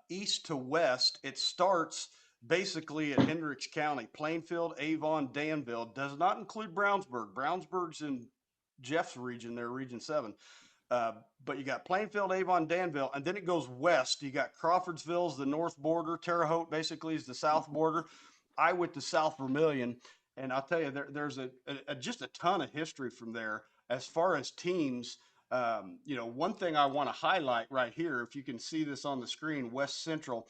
east to west, it starts basically at Hendricks County. Plainfield, Avon, Danville does not include Brownsburg. Brownsburg's in Jeff's region there, Region 7. But you got Plainfield, Avon, Danville, and then it goes west. You got Crawfordsville's the north border. Terre Haute basically is the south border. I went to South Vermilion, and I'll tell you, there's just a ton of history from there as far as teams. One thing I want to highlight right here, if you can see this on the screen, West Central,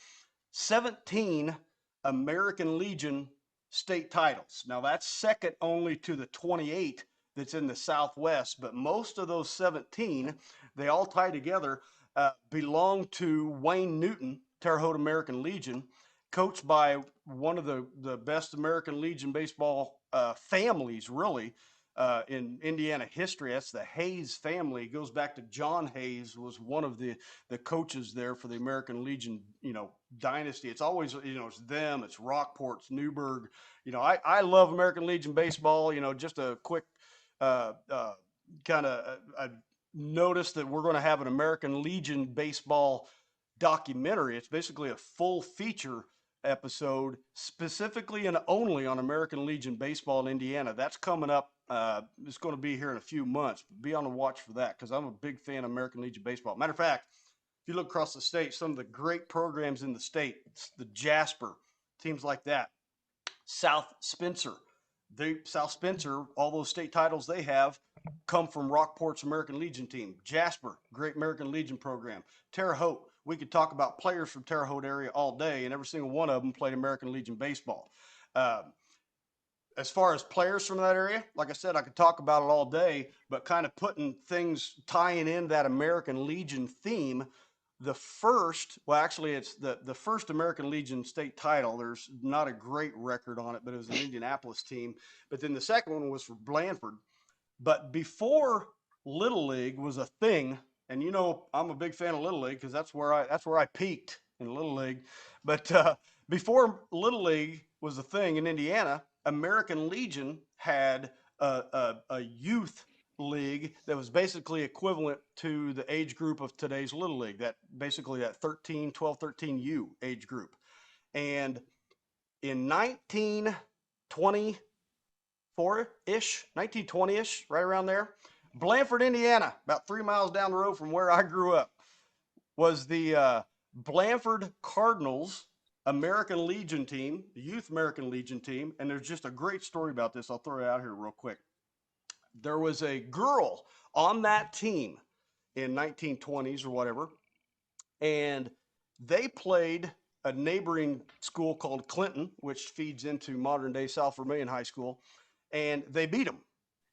17 American Legion state titles. Now that's second only to the 28 that's in the Southwest, but most of those 17, they all tie together, belong to Wayne Newton, Terre Haute American Legion. coached by one of the best American Legion baseball families, really, in Indiana history. That's the Hayes family. It goes back to John Hayes, was one of the coaches there for the American Legion, dynasty. It's always, it's them, it's Rockport, it's Newburgh. I love American Legion baseball. Just a quick I noticed that we're going to have an American Legion baseball documentary. It's basically a full feature episode specifically and only on American Legion baseball in Indiana. That's coming up. It's going to be here in a few months. Be on the watch for that, because I'm a big fan of American Legion baseball. Matter of fact, if you look across the state, some of the great programs in the state, the Jasper, teams like that, South Spencer, all those state titles they have come from Rockport's American Legion team. Jasper, great American Legion program. Terre Haute, we could talk about players from Terre Haute area all day, and every single one of them played American Legion baseball. As far as players from that area, like I said, I could talk about it all day, but kind of putting things, tying in that American Legion theme, the first American Legion state title, there's not a great record on it, but it was an Indianapolis team. But then the second one was for Blandford. But before Little League was a thing, and I'm a big fan of Little League because that's where I peaked in Little League. But before Little League was a thing in Indiana, American Legion had a youth league that was basically equivalent to the age group of today's Little League, that 12, 13U age group. And in 1920-ish, right around there, Blandford, Indiana, about 3 miles down the road from where I grew up, was the Blandford Cardinals American Legion team, the youth American Legion team. And there's just a great story about this. I'll throw it out here real quick. There was a girl on that team in 1920s or whatever, and they played a neighboring school called Clinton, which feeds into modern day South Vermillion High School, and they beat them.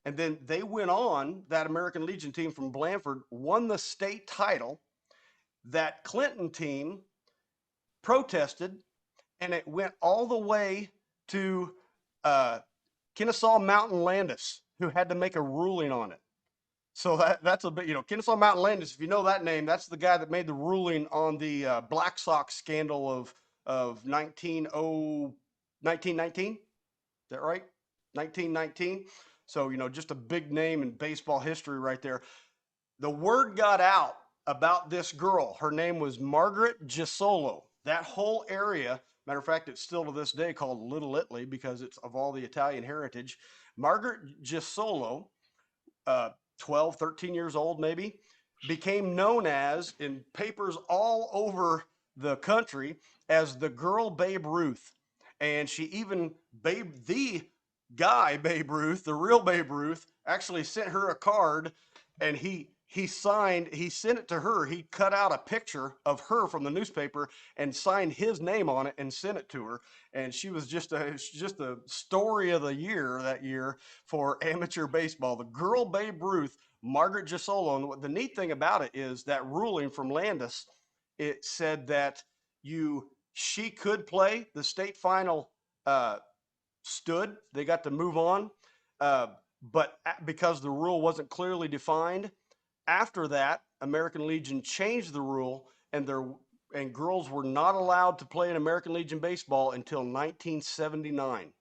And then they went on, that American Legion team from Blandford won the state title. That Clinton team protested, and it went all the way to Kennesaw Mountain Landis, who had to make a ruling on it. So that's a bit, Kennesaw Mountain Landis, if you know that name, that's the guy that made the ruling on the Black Sox scandal of 1919. Is that right? 1919. So, just a big name in baseball history right there. The word got out about this girl. Her name was Margaret Gisolo. That whole area, matter of fact, it's still to this day called Little Italy because it's of all the Italian heritage. Margaret Gisolo, 12, 13 years old maybe, became known as, in papers all over the country, as the girl Babe Ruth. And she even, the guy Babe Ruth, the real Babe Ruth, actually sent her a card, and he sent it to her. He cut out a picture of her from the newspaper and signed his name on it and sent it to her. And she was just a story of the year that year for amateur baseball. The girl Babe Ruth, Margaret Gisolo. And the neat thing about it is that ruling from Landis, it said that she could play. The state final stood. They got to move on. But because the rule wasn't clearly defined, after that, American Legion changed the rule, and girls were not allowed to play in American Legion baseball until 1979,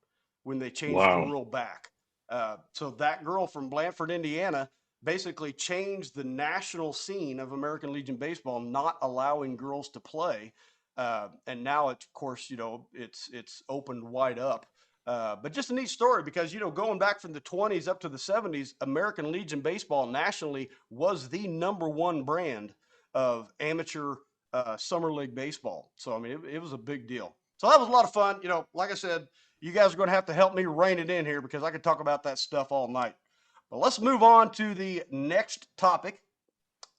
when they changed the rule back. So that girl from Blandford, Indiana, basically changed the national scene of American Legion baseball, not allowing girls to play. And now, of course, it's opened wide up. But just a neat story because, going back from the 20s up to the 70s, American Legion baseball nationally was the #1 brand of amateur summer league baseball. So, I mean, it was a big deal. So that was a lot of fun. Like I said, you guys are going to have to help me rein it in here because I could talk about that stuff all night. But let's move on to the next topic.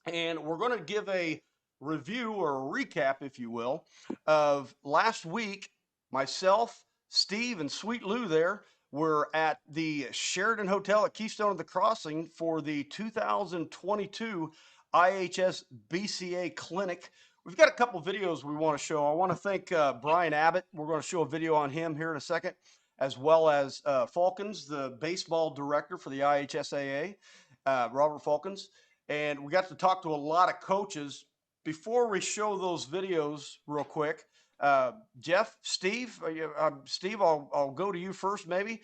And we're going to give a review or a recap, if you will, of last week. Myself, Steve, and Sweet Lou there were at the Sheridan Hotel at Keystone of the Crossing for the 2022 IHSBCA clinic, we've got a couple videos we want to show. I want to thank Brian Abbott. We're going to show a video on him here in a second, as well as Faulkens, the baseball director for the IHSAA, Robert Faulkens. And we got to talk to a lot of coaches. Before we show those videos real quick, Jeff, Steve, Steve, I'll go to you first maybe.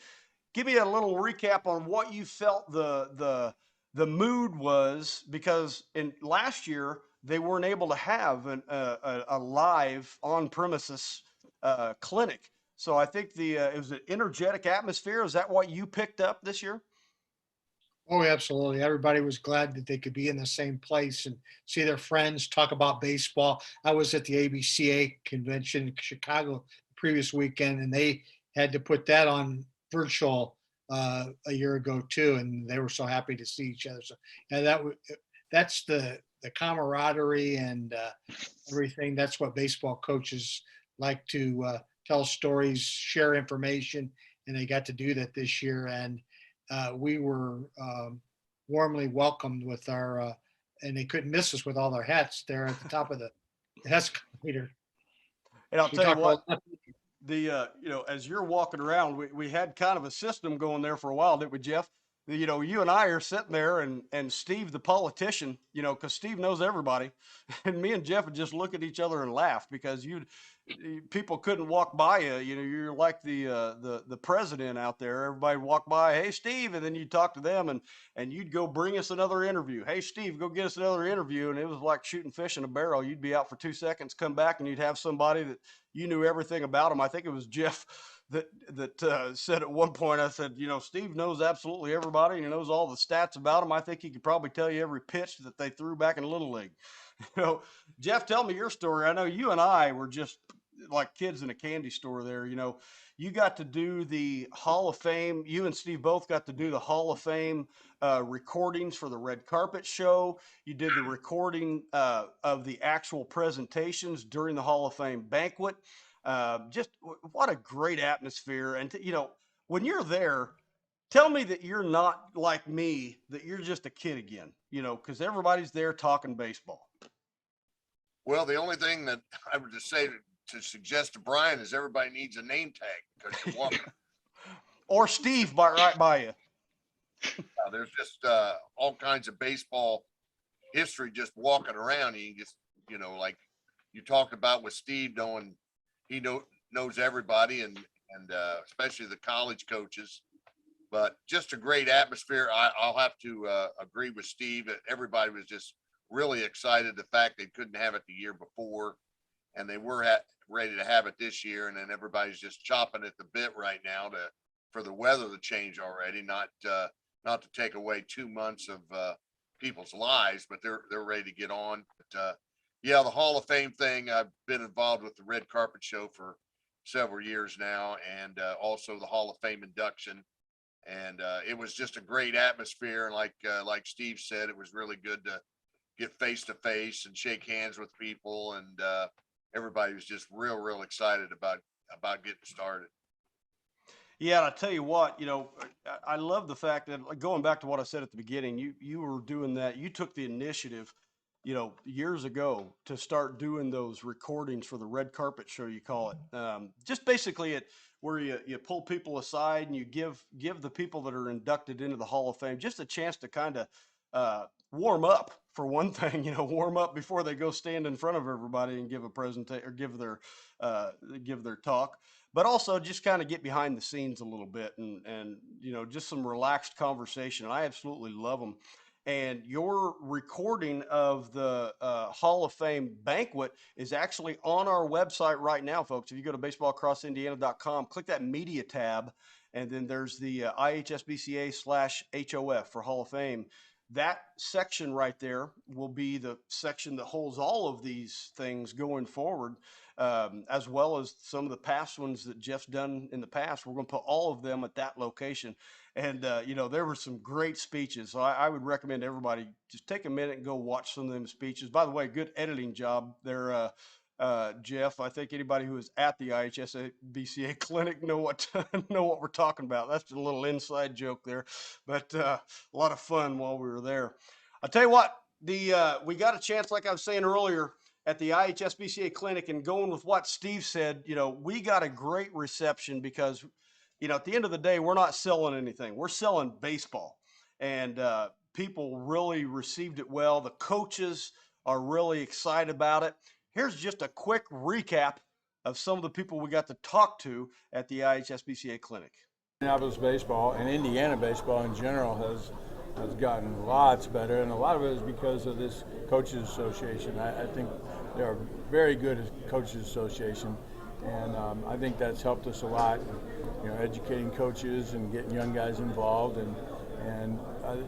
Give me a little recap on what you felt the mood was, because in last year they weren't able to have a live on premises clinic. So I think it was an energetic atmosphere. Is that what you picked up this year? Oh, absolutely. Everybody was glad that they could be in the same place and see their friends, talk about baseball. I was at the ABCA convention in Chicago the previous weekend, and they had to put that on virtual a year ago too, and they were so happy to see each other. So, yeah, that's the camaraderie and everything. That's what baseball coaches like to tell stories, share information, and they got to do that this year. And we were warmly welcomed with our, and they couldn't miss us with all their hats there at the top of the escalator. And I'll tell you what, as you're walking around, we had kind of a system going there for a while, didn't we, Jeff? You and I are sitting there, and Steve, the politician, because Steve knows everybody, and me and Jeff would just look at each other and laugh, because people couldn't walk by you. You're like the president out there. Everybody walk by, hey Steve, and then you'd talk to them, and you'd go bring us another interview. Hey Steve, go get us another interview, and it was like shooting fish in a barrel. You'd be out for 2 seconds, come back, and you'd have somebody that you knew everything about them. I think it was Jeff that said at one point, I said, Steve knows absolutely everybody, and he knows all the stats about them. I think he could probably tell you every pitch that they threw back in Little League. Jeff, tell me your story. I know you and I were just like kids in a candy store there. You got to do the Hall of Fame. You and Steve both got to do the Hall of Fame recordings for the red carpet show. You did the recording of the actual presentations during the Hall of Fame banquet. Just what a great atmosphere. And, when you're there, tell me that you're not like me, that you're just a kid again, because everybody's there talking baseball. Well, the only thing that I would just say to suggest to Brian is everybody needs a name tag, because you're walking. Or Steve right by you. There's just all kinds of baseball history just walking around. You just, like you talked about with Steve, knowing he knows everybody, and especially the college coaches. But just a great atmosphere. I'll have to agree with Steve that everybody was just really excited. The fact they couldn't have it the year before, and they were ready to have it this year, and then everybody's just chopping at the bit right now for the weather to change already. Not to take away 2 months of people's lives, but they're ready to get on. But yeah, the Hall of Fame thing, I've been involved with the red carpet show for several years now, and also the Hall of Fame induction. And it was just a great atmosphere. And like Steve said, it was really good to get face to face and shake hands with people. And everybody was just real excited about getting started. Yeah, and I tell you what, I love the fact that, going back to what I said at the beginning, you were doing that. You took the initiative, years ago, to start doing those recordings for the red carpet show, you call it. Just basically where you pull people aside and you give the people that are inducted into the Hall of Fame just a chance to kind of warm up, for one thing, warm up before they go stand in front of everybody and give a presentation or give their talk. But also just kind of get behind the scenes a little bit and just some relaxed conversation. I absolutely love them. And your recording of the Hall of Fame banquet is actually on our website right now, folks. If you go to baseballacrossindiana.com, click that media tab, and then there's the IHSBCA/HOF for Hall of Fame. That section right there will be the section that holds all of these things going forward, as well as some of the past ones that Jeff's done in the past. We're going to put all of them at that location. And, there were some great speeches. So I would recommend everybody just take a minute and go watch some of them speeches. By the way, good editing job there, Jeff. I think anybody who is at the IHSBCA clinic know what we're talking about. That's just a little inside joke there, but a lot of fun while we were there. I'll tell you what, we got a chance, like I was saying earlier, at the IHSBCA clinic, and going with what Steve said, we got a great reception because, at the end of the day, we're not selling anything. We're selling baseball, and people really received it well. The coaches are really excited about it. Here's just a quick recap of some of the people we got to talk to at the IHSBCA clinic. Indianapolis baseball and Indiana baseball in general has gotten lots better, and a lot of it is because of this coaches association. I think they're very good at coaches association, and I think that's helped us a lot, educating coaches and getting young guys involved, and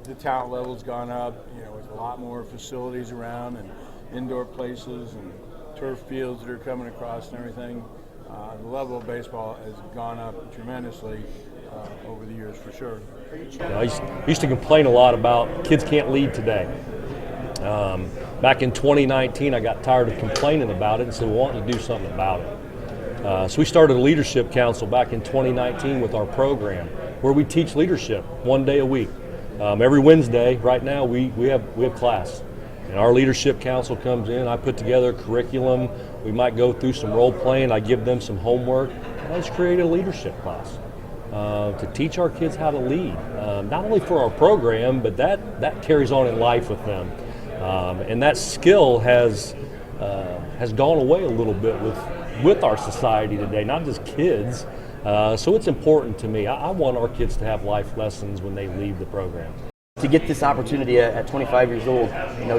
the talent level's gone up, with a lot more facilities around and indoor places and turf fields that are coming across and everything. The level of baseball has gone up tremendously over the years, for sure. I used to complain a lot about kids can't lead today. Back in 2019, I got tired of complaining about it and said, we want to do something about it. So we started a leadership council back in 2019 with our program, where we teach leadership 1 day a week. Every Wednesday, right now, we have class. And our leadership council comes in, I put together a curriculum, we might go through some role playing, I give them some homework, and I just created a leadership class to teach our kids how to lead, not only for our program, but that carries on in life with them. And that skill has gone away a little bit with our society today, not just kids. So it's important to me. I want our kids to have life lessons when they leave the program. To get this opportunity at 25 years old,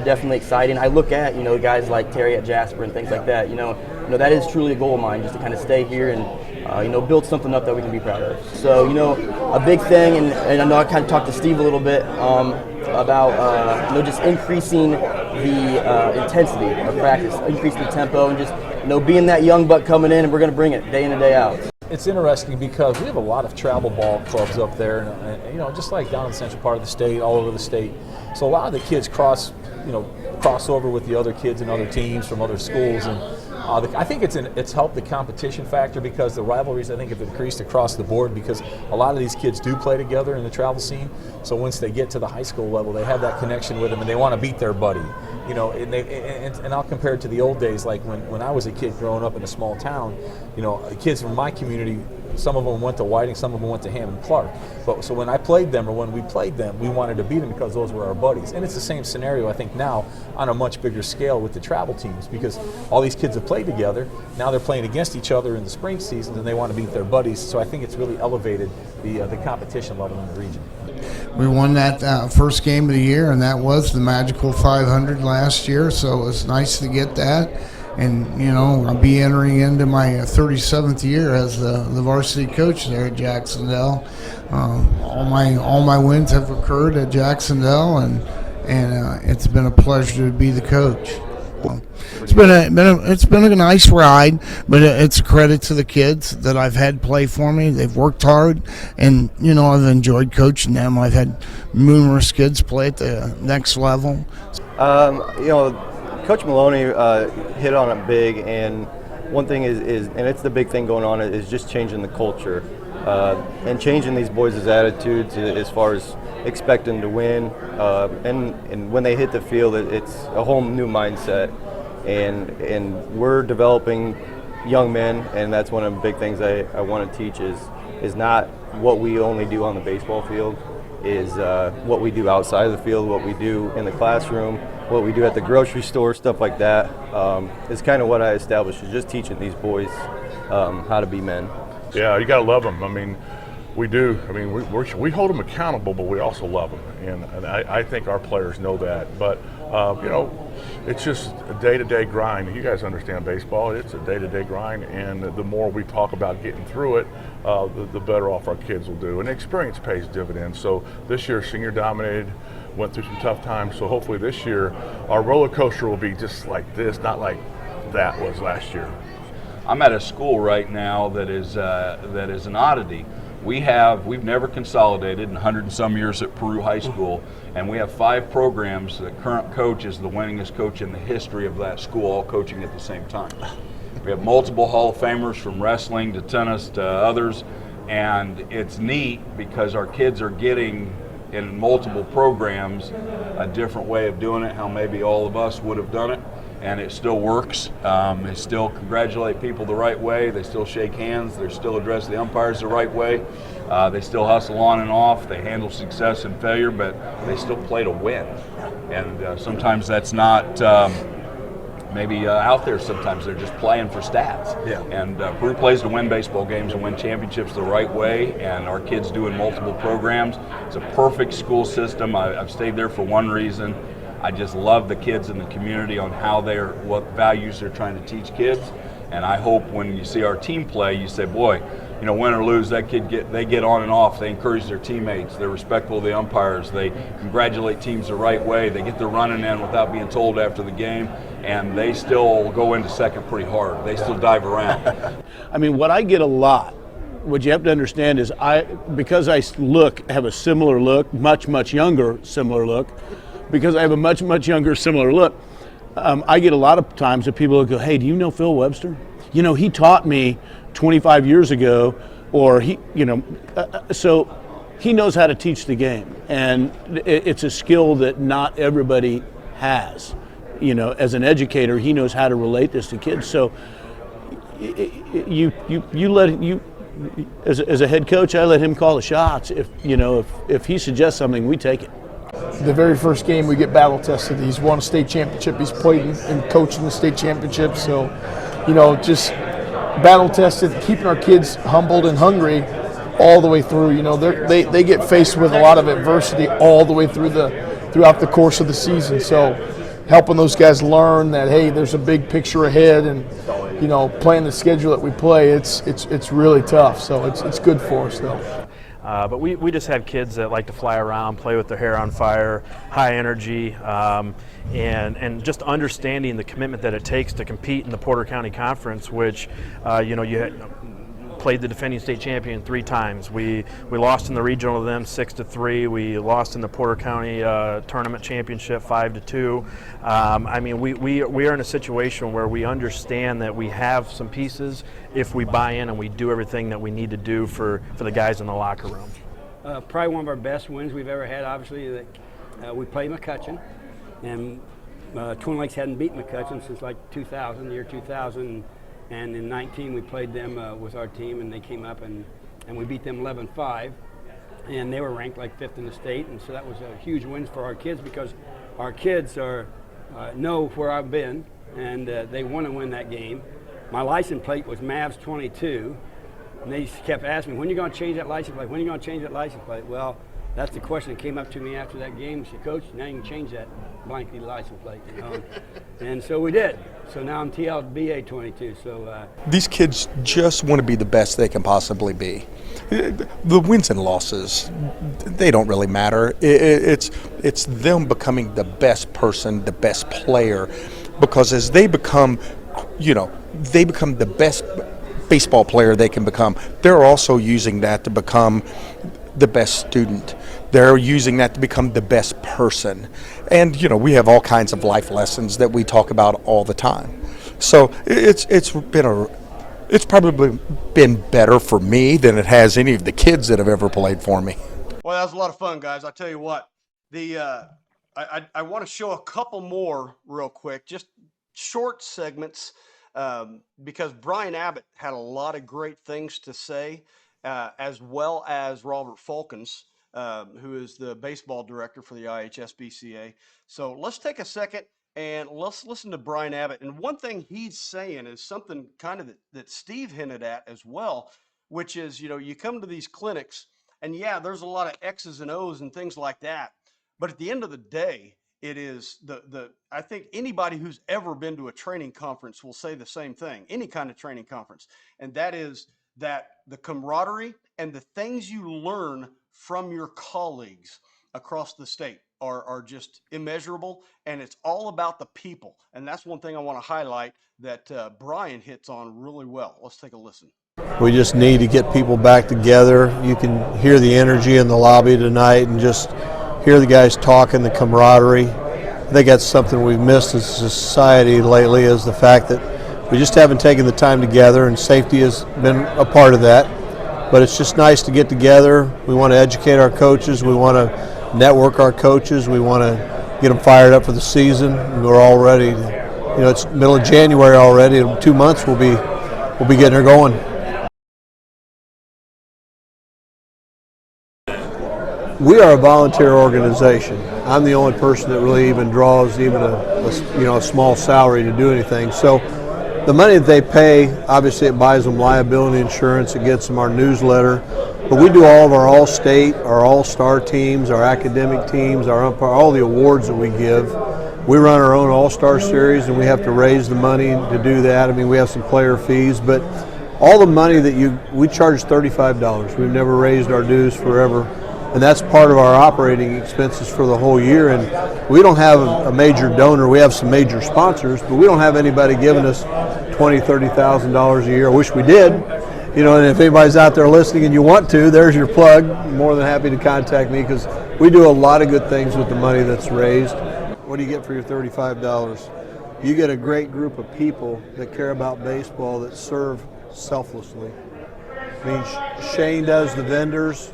definitely exciting. I look at, guys like Terry at Jasper and things like that. That is truly a goal of mine, just to kind of stay here and, build something up that we can be proud of. So, a big thing, and I know I kind of talked to Steve a little bit about, just increasing the intensity of practice, increasing the tempo, and just, being that young buck coming in, and we're going to bring it day in and day out. It's interesting because we have a lot of travel ball clubs up there, and just like down in the central part of the state, all over the state. So a lot of the kids cross over with the other kids and other teams from other schools, and I think it's helped the competition factor, because the rivalries, I think, have increased across the board, because a lot of these kids do play together in the travel scene. So once they get to the high school level, they have that connection with them, and they want to beat their buddy. And I'll compare it to the old days, like when I was a kid growing up in a small town. Kids from my community, some of them went to Whiting, some of them went to Hammond Clark. But so when I played them, or when we played them, we wanted to beat them because those were our buddies. And it's the same scenario, I think, now on a much bigger scale with the travel teams, because all these kids have played together. Now they're playing against each other in the spring season, and they want to beat their buddies. So I think it's really elevated the competition level in the region. We won that first game of the year, and that was the magical 500 last year, so it was nice to get that. And, I'll be entering into my 37th year as the varsity coach there at Jac-Cen-Del. All my wins have occurred at Jac-Cen-Del, and it's been a pleasure to be the coach. It's been a nice ride, but it's a credit to the kids that I've had play for me. They've worked hard, and I've enjoyed coaching them. I've had numerous kids play at the next level. Coach Maloney hit on it big, and one thing is and it's the big thing going on, is just changing the culture and changing these boys' attitudes as far as expecting to win, and when they hit the field, it's a whole new mindset, and we're developing young men, and that's one of the big things I want to teach is not what we only do on the baseball field, is what we do outside of the field, what we do in the classroom, what we do at the grocery store, stuff like that. Is kind of what I established, is just teaching these boys how to be men. Yeah, you got to love them. I mean, we do. I mean, we hold them accountable, but we also love them, and I think our players know that. But it's just a day-to-day grind. You guys understand baseball. It's a day-to-day grind, and the more we talk about getting through it, the better off our kids will do. And experience pays dividends. So this year, senior dominated, went through some tough times. So hopefully this year, our roller coaster will be just like this, not like that was last year. I'm at a school right now that is an oddity. We've never consolidated in 100 and some years at Peru High School, and we have 5 programs. The current coach is the winningest coach in the history of that school, all coaching at the same time. We have multiple Hall of Famers, from wrestling to tennis to others, and it's neat because our kids are getting, in multiple programs, a different way of doing it, how maybe all of us would have done it. and it still works. They still congratulate people the right way. They still shake hands. They still address the umpires the right way. They still hustle on and off. They handle success and failure, but they still play to win. And sometimes that's not maybe out there. Sometimes they're just playing for stats. Yeah. And Peru plays to win baseball games and win championships the right way, and our kids do in multiple programs. It's a perfect school system. I've stayed there for one reason. I just love the kids in the community on what values they're trying to teach kids. And I hope when you see our team play, you say, boy, you know, win or lose, they get on and off. They encourage their teammates. They're respectful of the umpires. They congratulate teams the right way. They get their running in without being told after the game, and they still go into second pretty hard. They still dive around. I mean, what I get a lot, what you have to understand is because I have a similar look, much younger similar look, because I have a much younger similar look, I get a lot of times that people will go, hey, do you know Phil Webster? You know, he taught me 25 years ago, or so he knows how to teach the game. And it's a skill that not everybody has. You know, as an educator, he knows how to relate this to kids. So as a head coach, I let him call the shots. If he suggests something, we take it. The very first game we get battle tested. He's won a state championship. He's played and coached in the state championship. So, just battle tested, keeping our kids humbled and hungry all the way through. You know, they get faced with a lot of adversity all the way throughout the course of the season. So, helping those guys learn that, hey, there's a big picture ahead, and playing the schedule that we play, it's really tough. So it's good for us though. But we just have kids that like to fly around, play with their hair on fire, high energy, and just understanding the commitment that it takes to compete in the Porter County Conference, which you played the defending state champion 3 times. We lost in the regional to them 6-3. We lost in the Porter County tournament championship 5-2. I mean, we are in a situation where we understand that we have some pieces if we buy in and we do everything that we need to do for the guys in the locker room. Probably one of our best wins we've ever had. Obviously, we played McCutcheon, and Twin Lakes hadn't beaten McCutcheon since like 2000, the year 2000. And in 19, we played them with our team, and they came up and we beat them 11-5. And they were ranked like 5th in the state, and so that was a huge win for our kids because our kids know where I've been, and they want to win that game. My license plate was Mavs 22, and they kept asking me, when are you going to change that license plate? When are you going to change that license plate? Well, that's the question that came up to me after that game. She said, Coach, now you can change that blankety license plate. And so we did. So now I'm TLBA 22. So these kids just want to be the best they can possibly be. The wins and losses, they don't really matter. It's them becoming the best person, the best player, because as they become, they become the best baseball player they can become. They're also using that to become the best student. They're using that to become the best person. And, we have all kinds of life lessons that we talk about all the time. So it's probably been better for me than it has any of the kids that have ever played for me. Well, that was a lot of fun, guys. I tell you what, I want to show a couple more real quick, just short segments, because Brian Abbott had a lot of great things to say, as well as Robert Faulkens, who is the baseball director for the IHSBCA. So let's take a second and let's listen to Brian Abbott. And one thing he's saying is something kind of that Steve hinted at as well, which is, you come to these clinics and yeah, there's a lot of X's and O's and things like that. But at the end of the day, it is I think anybody who's ever been to a training conference will say the same thing, any kind of training conference. And that is that the camaraderie and the things you learn from your colleagues across the state are just immeasurable, and it's all about the people. And that's one thing I want to highlight that Brian hits on really well. Let's take a listen. We just need to get people back together. You can hear the energy in the lobby tonight and just hear the guys talking, the camaraderie. I think that's something we've missed as a society lately, is the fact that we just haven't taken the time together, and safety has been a part of that. But it's just nice to get together. We want to educate our coaches. We want to network our coaches. We want to get them fired up for the season. We're all ready You know, it's middle of January already. In 2 months we'll be getting her going. We are a volunteer organization. I'm the only person that really even draws even a small salary to do anything. So the money that they pay, obviously it buys them liability insurance, it gets them our newsletter, but we do all of our all-state, our all-star teams, our academic teams, all the awards that we give. We run our own all-star series and we have to raise the money to do that. I mean, we have some player fees, but all the money we charge $35. We've never raised our dues forever. And that's part of our operating expenses for the whole year. And we don't have a major donor. We have some major sponsors, but we don't have anybody giving us $20,000, $30,000 a year. I wish we did. You know, and if anybody's out there listening and you want to, there's your plug. I'm more than happy to contact me because we do a lot of good things with the money that's raised. What do you get for your $35? You get a great group of people that care about baseball that serve selflessly. I mean, Shane does the vendors.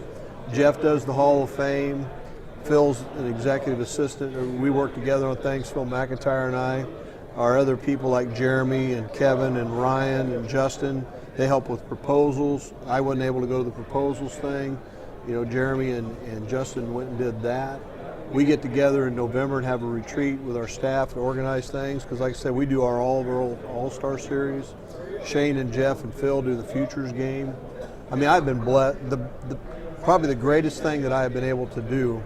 Jeff does the Hall of Fame. Phil's an executive assistant. We work together on things, Phil McIntyre and I. Our other people like Jeremy and Kevin and Ryan and Justin, they help with proposals. I wasn't able to go to the proposals thing. You know, Jeremy and Justin went and did that. We get together in November and have a retreat with our staff to organize things because, like I said, we do our all-star series. Shane and Jeff and Phil do the futures game. I mean, I've been blessed. Probably the greatest thing that I have been able to do,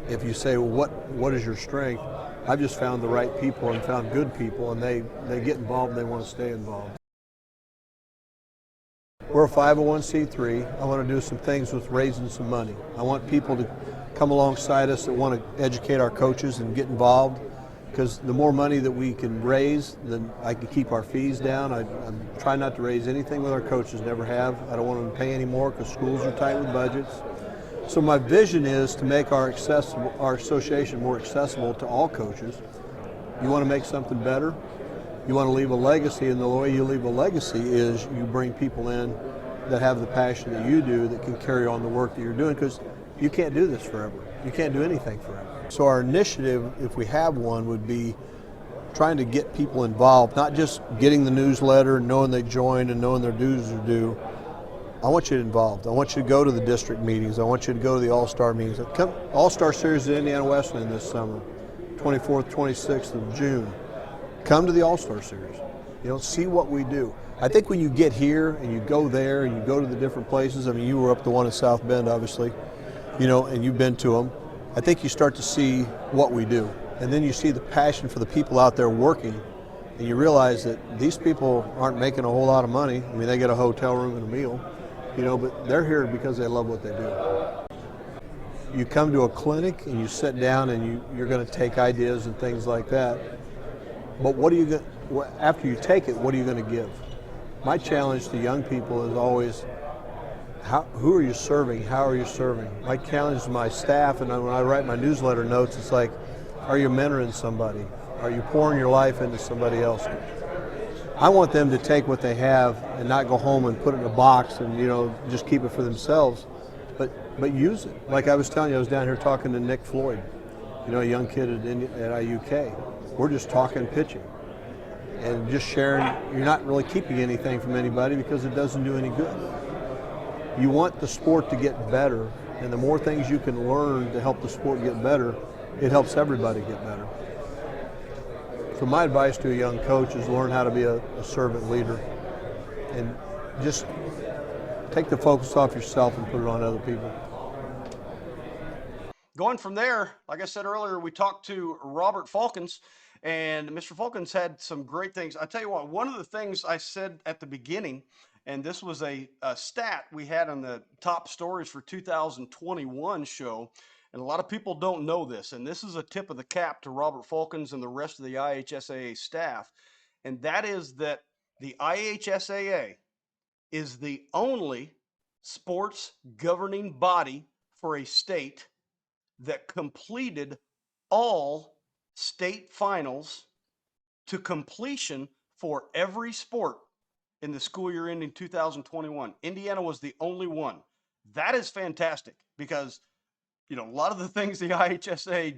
if you say, well, what is your strength? I've just found the right people and found good people, and they get involved and they want to stay involved. We're a 501c3. I want to do some things with raising some money. I want people to come alongside us that want to educate our coaches and get involved, because the more money that we can raise, then I can keep our fees down. I try not to raise anything with our coaches, never have. I don't want them to pay any more because schools are tight with budgets. So my vision is to make our association more accessible to all coaches. You want to make something better? You want to leave a legacy, and the way you leave a legacy is you bring people in that have the passion that you do that can carry on the work that you're doing, because you can't do this forever. You can't do anything forever. So our initiative, if we have one, would be trying to get people involved, not just getting the newsletter and knowing they joined and knowing their dues are due. I want you involved. I want you to go to the district meetings. I want you to go to the All-Star meetings. All-Star Series at Indiana Wesleyan this summer, 24th, 26th of June. Come to the All-Star Series. You know, see what we do. I think when you get here and you go there and you go to the different places, I mean, you were up the one in South Bend, obviously, you know, and you've been to them. I think you start to see what we do. And then you see the passion for the people out there working, and you realize that these people aren't making a whole lot of money. I mean, they get a hotel room and a meal, you know, but they're here because they love what they do. You come to a clinic and you sit down and you're going to take ideas and things like that. But what are you going, after you take it, what are you going to give? My challenge to young people is always, who are you serving? How are you serving? My challenge to my staff, and when I write my newsletter notes, it's like, are you mentoring somebody? Are you pouring your life into somebody else? I want them to take what they have and not go home and put it in a box and, you know, just keep it for themselves, but use it. Like I was telling you, I was down here talking to Nick Floyd, you know, a young kid at IUK. We're just talking pitching and just sharing. You're not really keeping anything from anybody because it doesn't do any good. You want the sport to get better, and the more things you can learn to help the sport get better, it helps everybody get better. So my advice to a young coach is learn how to be a servant leader and just take the focus off yourself and put it on other people. Going from there, like I said earlier, we talked to Robert Faulkens, and Mr. Faulkens had some great things. I tell you what, one of the things I said at the beginning, and this was a stat we had on the top stories for 2021 show, and a lot of people don't know this, and this is a tip of the cap to Robert Faulkens and the rest of the IHSAA staff, and that is that the IHSAA is the only sports governing body for a state that completed all state finals to completion for every sport in the school year ending 2021. Indiana was the only one. That is fantastic because, you know, a lot of the things the IHSA,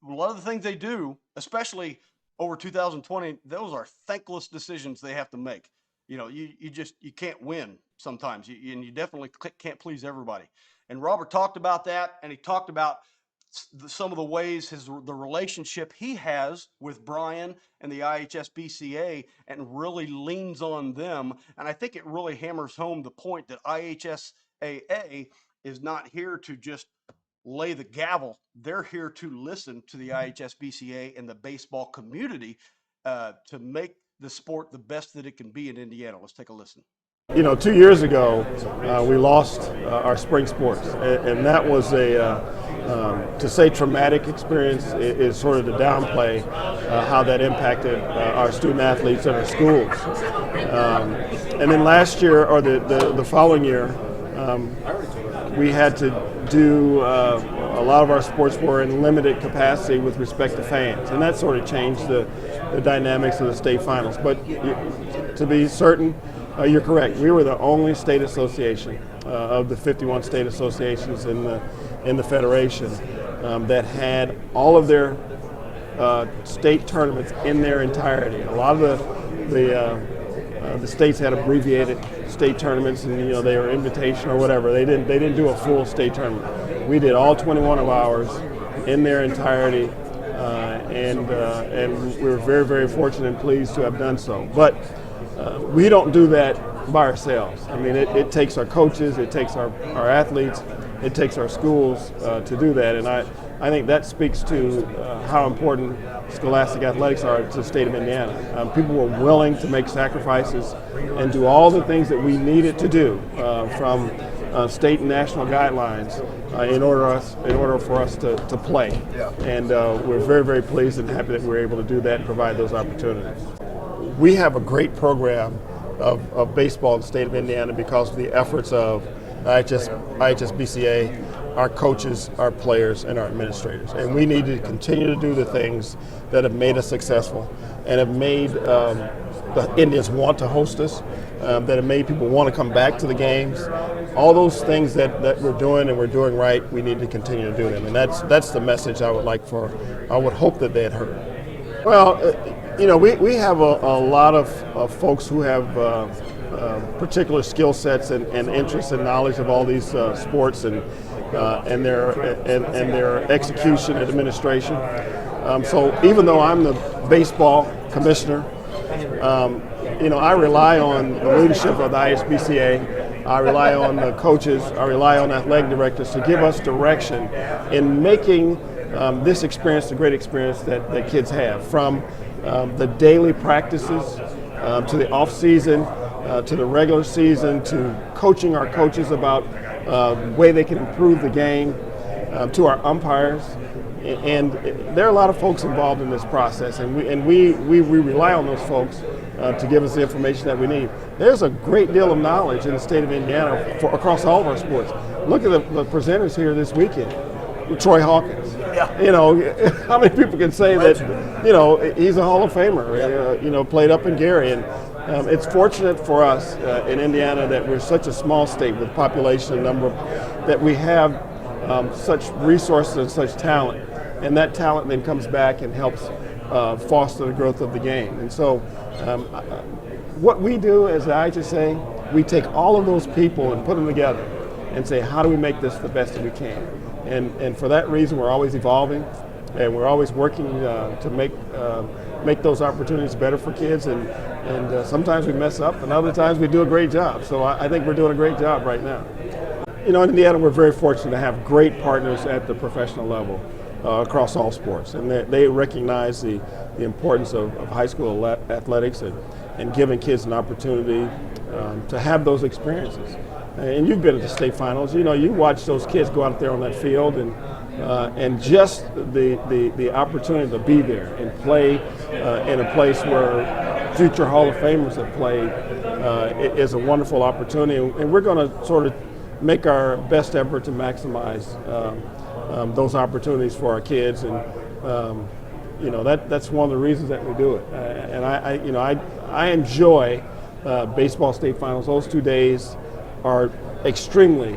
a lot of the things they do, especially over 2020, those are thankless decisions they have to make. You know, you can't win sometimes, and you definitely can't please everybody. And Robert talked about that, and he talked about some of the ways the relationship he has with Brian and the IHSBCA, and really leans on them. And I think it really hammers home the point that IHSAA is not here to just lay the gavel. They're here to listen to the IHSBCA and the baseball community to make the sport the best that it can be in Indiana. Let's take a listen. You know, 2 years ago, we lost our spring sports, and that was to say traumatic experience is sort of to downplay how that impacted our student athletes and our schools. And then last year, or the following year, we had to do a lot of our sports were in limited capacity with respect to fans, and that sort of changed the dynamics of the state finals. But to be certain, you're correct. We were the only state association of the 51 state associations in the federation that had all of their state tournaments in their entirety. A lot of the states had abbreviated state tournaments, and you know they were invitation or whatever. They didn't do a full state tournament. We did all 21 of ours in their entirety, and we were very, very fortunate and pleased to have done so. But we don't do that by ourselves. I mean, it takes our coaches, it takes our athletes, it takes our schools to do that, and I think that speaks to how important scholastic athletics are to the state of Indiana. People were willing to make sacrifices and do all the things that we needed to do from state and national guidelines in order for us to play. And we're very, very pleased and happy that we're able to do that and provide those opportunities. We have a great program of baseball in the state of Indiana because of the efforts of IHSBCA, our coaches, our players, and our administrators. And we need to continue to do the things that have made us successful and have made the Indians want to host us, that have made people want to come back to the games. All those things that we're doing and we're doing right, we need to continue to do them. And that's the message I would hope that they had heard. Well, you know, we have a lot of folks who have particular skill sets and interests and knowledge of all these sports and their execution and administration. So even though I'm the baseball commissioner, you know, I rely on the leadership of the IHSBCA. I rely on the coaches. I rely on athletic directors to give us direction in making this experience the great experience that kids have, from the daily practices to the off season, to the regular season, to coaching our coaches about the way they can improve the game, to our umpires. And there are a lot of folks involved in this process, and we rely on those folks to give us the information that we need. There's a great deal of knowledge in the state of Indiana across all of our sports. Look at the presenters here this weekend. LaTroy Hawkins. Yeah. You know, how many people can say that, you know, he's a Hall of Famer, you know, played up in Gary. And it's fortunate for us in Indiana that we're such a small state with population and number, that we have such resources and such talent. And that talent then comes back and helps foster the growth of the game. And so what we do as the IHSA, we take all of those people and put them together and say, how do we make this the best that we can? And for that reason, we're always evolving, and we're always working to make those opportunities better for kids. And sometimes we mess up, and other times we do a great job. So I think we're doing a great job right now. You know, in Indiana, we're very fortunate to have great partners at the professional level across all sports, and they recognize the importance of high school athletics and giving kids an opportunity to have those experiences. And you've been at the state finals. You know, you watch those kids go out there on that field, and just the opportunity to be there and play in a place where future Hall of Famers have played is a wonderful opportunity. And we're going to sort of make our best effort to maximize those opportunities for our kids. And you know, that's one of the reasons that we do it. And I enjoy baseball state finals. Those 2 days are extremely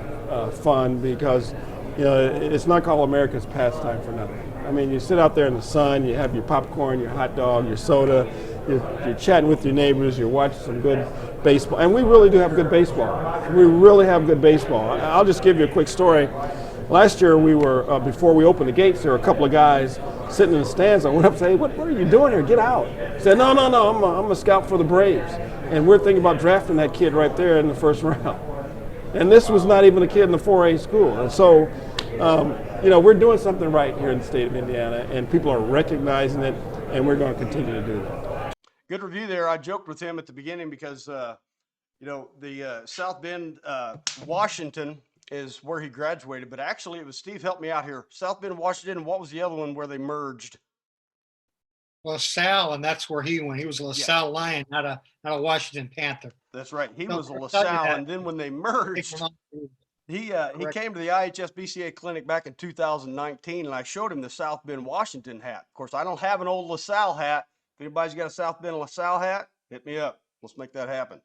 fun because, you know, it's not called America's pastime for nothing. I mean, you sit out there in the sun, you have your popcorn, your hot dog, your soda, you're chatting with your neighbors, you're watching some good baseball. And we really do have good baseball. We really have good baseball. I'll just give you a quick story. Last year, we were, before we opened the gates, there were a couple of guys sitting in the stands. I went up and said, hey, what are you doing here? Get out. He said, no, I'm a scout for the Braves. And we're thinking about drafting that kid right there in the first round. And this was not even a kid in the 4A school. And so, we're doing something right here in the state of Indiana, and people are recognizing it, and we're going to continue to do that. Good review there. I joked with him at the beginning because, the South Bend, Washington is where he graduated, but actually it was Steve helped me out here. South Bend, Washington, and what was the other one where they merged? LaSalle, and that's where he went. He was a LaSalle Lion, not a Washington Panther. That's right. He No, was a I'll LaSalle, tell you that. and then when they merged, he came to the IHSBCA clinic back in 2019, and I showed him the South Bend, Washington hat. Of course, I don't have an old LaSalle hat. If anybody's got a South Bend LaSalle hat, hit me up. Let's make that happen.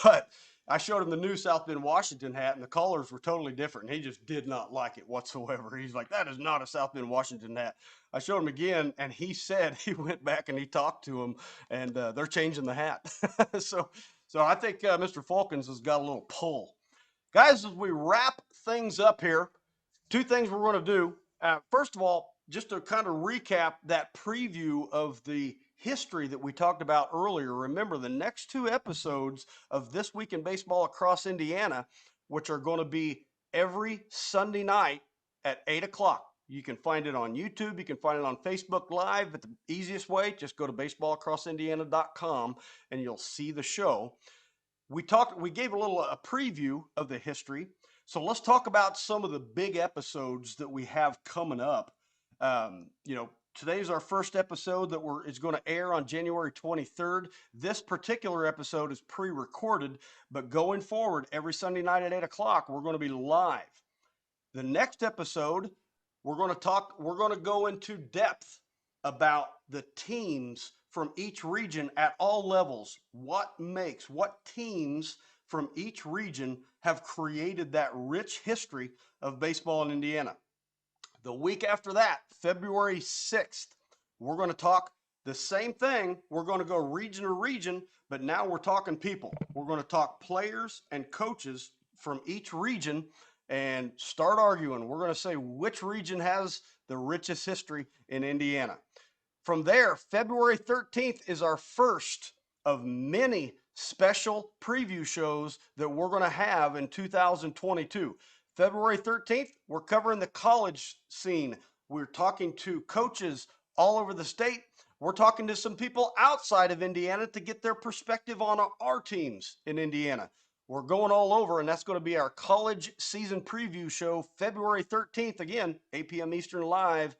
But I showed him the new South Bend, Washington hat, and the colors were totally different. And he just did not like it whatsoever. He's like, that is not a South Bend, Washington hat. I showed him again, and he said he went back and he talked to him, and they're changing the hat. So I think Mr. Faulkens has got a little pull. Guys, as we wrap things up here, two things we're going to do. First of all, just to kind of recap that preview of the history that we talked about earlier. Remember, the next two episodes of This Week in Baseball Across Indiana, which are going to be every Sunday night at 8 o'clock. You can find it on YouTube. You can find it on Facebook Live. But the easiest way, just go to baseballacrossindiana.com and you'll see the show. We gave a preview of the history. So let's talk about some of the big episodes that we have coming up. Today's our first episode that is going to air on January 23rd. This particular episode is pre-recorded, but going forward, every Sunday night at 8 o'clock, we're going to be live. The next episode, we're going to go into depth about the teams from each region at all levels. What teams from each region have created that rich history of baseball in Indiana. The week after that, February 6th, we're going to talk the same thing. We're going to go region to region, but now we're talking people. We're going to talk players and coaches from each region and start arguing. We're going to say which region has the richest history in Indiana. From there, February 13th is our first of many special preview shows that we're going to have in 2022. February 13th, we're covering the college scene. We're talking to coaches all over the state. We're talking to some people outside of Indiana to get their perspective on our teams in Indiana. We're going all over, and that's going to be our college season preview show, February 13th, again, 8 p.m. Eastern live.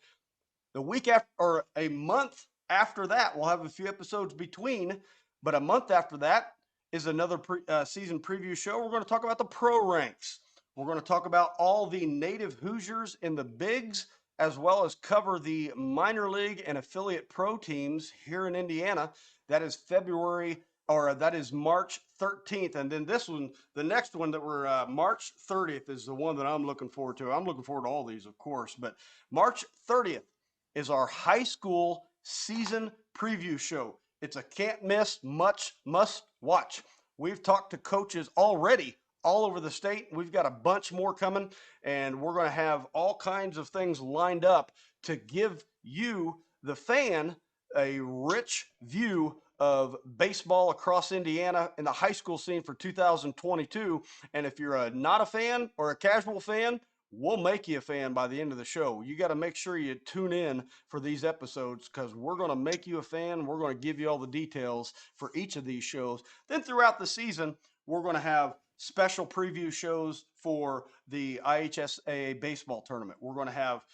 The week after, or a month after that, we'll have a few episodes between, but a month after that is another season preview show. We're going to talk about the pro ranks. We're going to talk about all the native Hoosiers in the bigs, as well as cover the minor league and affiliate pro teams here in Indiana. That is March 13th. And then the next one that we're March 30th is the one that I'm looking forward to. I'm looking forward to all these, of course, but March 30th is our high school season preview show. It's a can't miss, must watch. We've talked to coaches already all over the state. We've got a bunch more coming, and we're going to have all kinds of things lined up to give you, the fan, a rich view of baseball across Indiana in the high school scene for 2022. And if you're not a fan or a casual fan, we'll make you a fan by the end of the show. You got to make sure you tune in for these episodes, because we're going to make you a fan. We're going to give you all the details for each of these shows. Then throughout the season, we're going to have special preview shows for the IHSAA baseball tournament. We're going to have,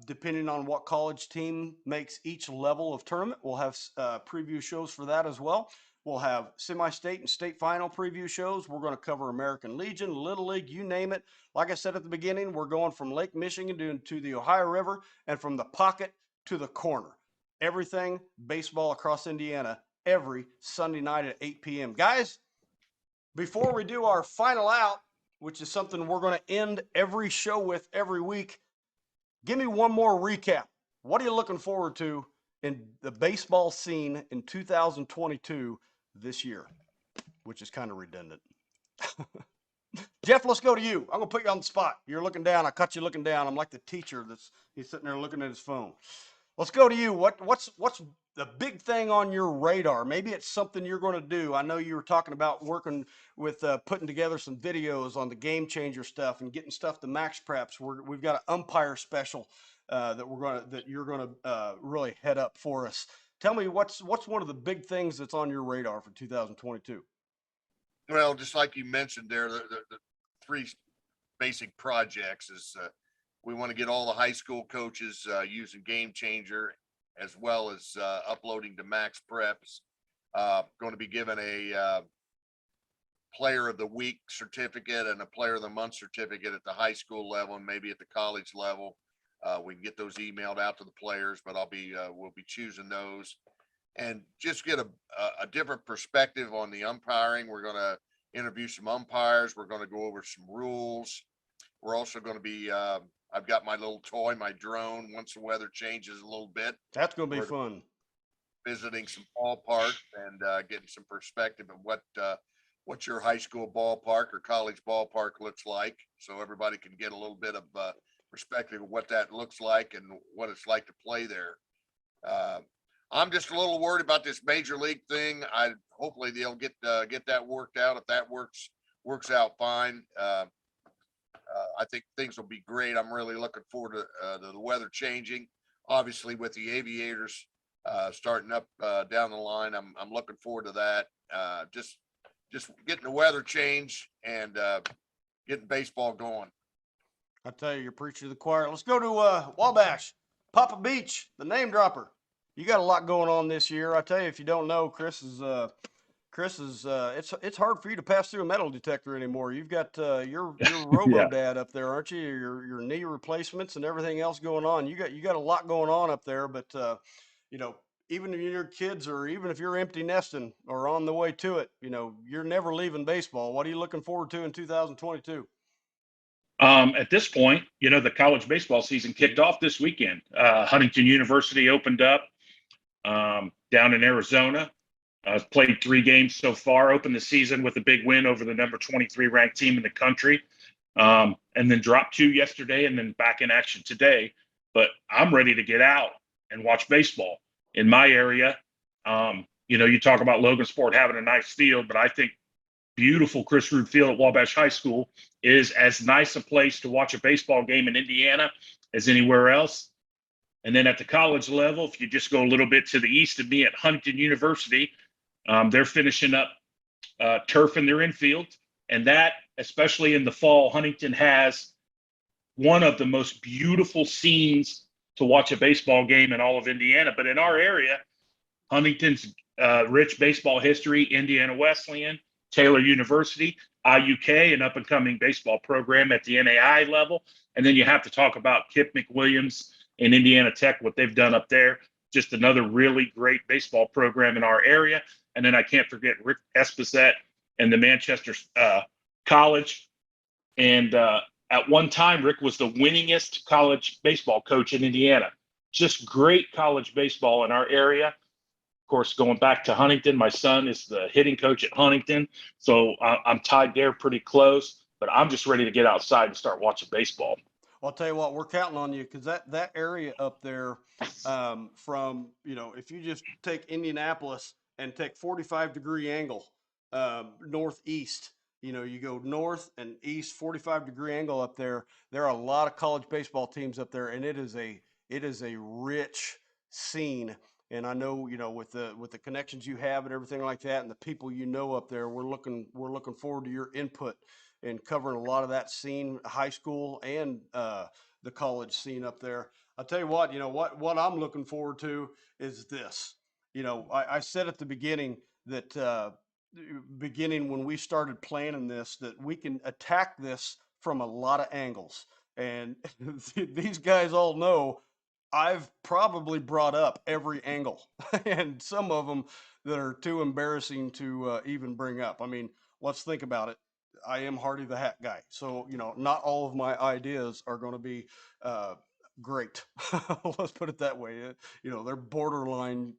depending on what college team makes each level of tournament, we'll have preview shows for that as well. We'll have semi-state and state final preview shows. We're going to cover American Legion, Little League, you name it. Like I said at the beginning, we're going from Lake Michigan to the Ohio River, and from the pocket to the corner. Everything baseball across Indiana every Sunday night at 8 p.m. Guys, before we do our final out, which is something we're going to end every show with every week, give me one more recap. what are you looking forward to in the baseball scene in 2022 this year? Which is kind of redundant. Jeff, let's go to you. I'm gonna put you on the spot. You're looking down. I caught you looking down. I'm like the teacher he's sitting there looking at his phone. Let's go to you. What's the big thing on your radar? Maybe it's something you're going to do. I know you were talking about working with putting together some videos on the game changer stuff and getting stuff to Max Preps. We've got an umpire special that you're gonna really head up for us. Tell me what's one of the big things that's on your radar for 2022. Well, just like you mentioned there, the three basic projects is we want to get all the high school coaches using Game Changer, as well as uploading to Max Preps. Going to be given a Player of the Week certificate and a Player of the Month certificate at the high school level and maybe at the college level. We can get those emailed out to the players, but we'll be choosing those and just get a different perspective on the umpiring. We're going to interview some umpires. We're going to go over some rules. We're also going to be, I've got my little toy, my drone, once the weather changes a little bit. That's going to be fun. Visiting some ballparks and getting some perspective of what your high school ballpark or college ballpark looks like. So everybody can get a little bit of perspective of what that looks like and what it's like to play there. I'm just a little worried about this major league thing. Hopefully they'll get that worked out. If that works out fine, I think things will be great. I'm really looking forward to the weather changing. Obviously, with the Aviators starting up down the line, I'm looking forward to that. Just getting the weather change and getting baseball going. I tell you, you're preaching to the choir. Let's go to Wabash, Papa Beach, the name dropper. You got a lot going on this year. I tell you, if you don't know, Chris is it's hard for you to pass through a metal detector anymore. You've got your robo dad up there, aren't you? Your knee replacements and everything else going on. You got a lot going on up there, but even if your kids or even if you're empty nesting or on the way to it, you're never leaving baseball. What are you looking forward to in 2022? At this point, the college baseball season kicked off this weekend. Huntington University opened up down in Arizona. Played 3 games so far, opened the season with a big win over the number 23 ranked team in the country, and then dropped 2 yesterday and then back in action today. But I'm ready to get out and watch baseball in my area. You talk about Logansport having a nice field, but I think beautiful Chris Rood Field at Wabash High School is as nice a place to watch a baseball game in Indiana as anywhere else. And then at the college level, if you just go a little bit to the east of me at Huntington University, they're finishing up turf in their infield. And that, especially in the fall, Huntington has one of the most beautiful scenes to watch a baseball game in all of Indiana. But in our area, Huntington's rich baseball history, Indiana Wesleyan, Taylor University, IUK, an up-and-coming baseball program at the NAI level. And then you have to talk about Kip McWilliams and Indiana Tech, what they've done up there. Just another really great baseball program in our area. And then I can't forget Rick Espacet and the Manchester College. And at one time, Rick was the winningest college baseball coach in Indiana. Just great college baseball in our area. Of course, going back to Huntington, my son is the hitting coach at Huntington. So I'm tied there pretty close, but I'm just ready to get outside and start watching baseball. Well, I'll tell you what, we're counting on you because that area up there from, if you just take Indianapolis and take 45-degree angle northeast, you go north and east, 45-degree angle up there. There are a lot of college baseball teams up there, and it is a rich scene. And I know, with the connections you have and everything like that, and the people up there, we're looking forward to your input in covering a lot of that scene, high school and the college scene up there. I'll tell you what, what I'm looking forward to is this. I said at the beginning that when we started planning this, that we can attack this from a lot of angles. And these guys all know I've probably brought up every angle and some of them that are too embarrassing to even bring up. I mean, let's think about it. I am Hardy the Hat Guy. So, not all of my ideas are going to be great. Let's put it that way. You know, they're borderline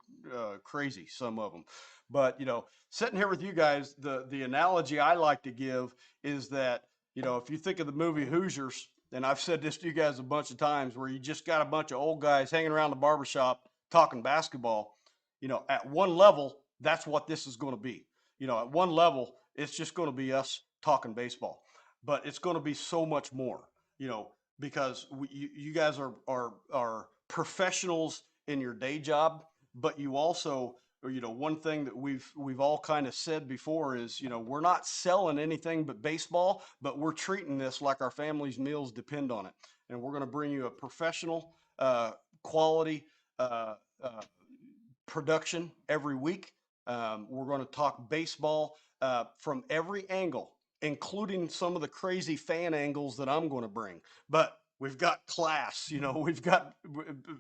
crazy, some of them. But, you know, sitting here with you guys, the analogy I like to give is that, you know, if you think of the movie Hoosiers, and I've said this to you guys a bunch of times, where you just got a bunch of old guys hanging around the barbershop talking basketball, you know, at one level, that's what this is going to be. You know, at one level, it's just going to be us talking baseball. But it's going to be so much more, you know, because you guys are professionals in your day job, but you also, you know, one thing that we've all kind of said before is, you know, we're not selling anything but baseball, but we're treating this like our family's meals depend on it. And we're going to bring you a professional, quality production every week. We're going to talk baseball from every angle, including some of the crazy fan angles that I'm going to bring. But we've got class, you know, we've got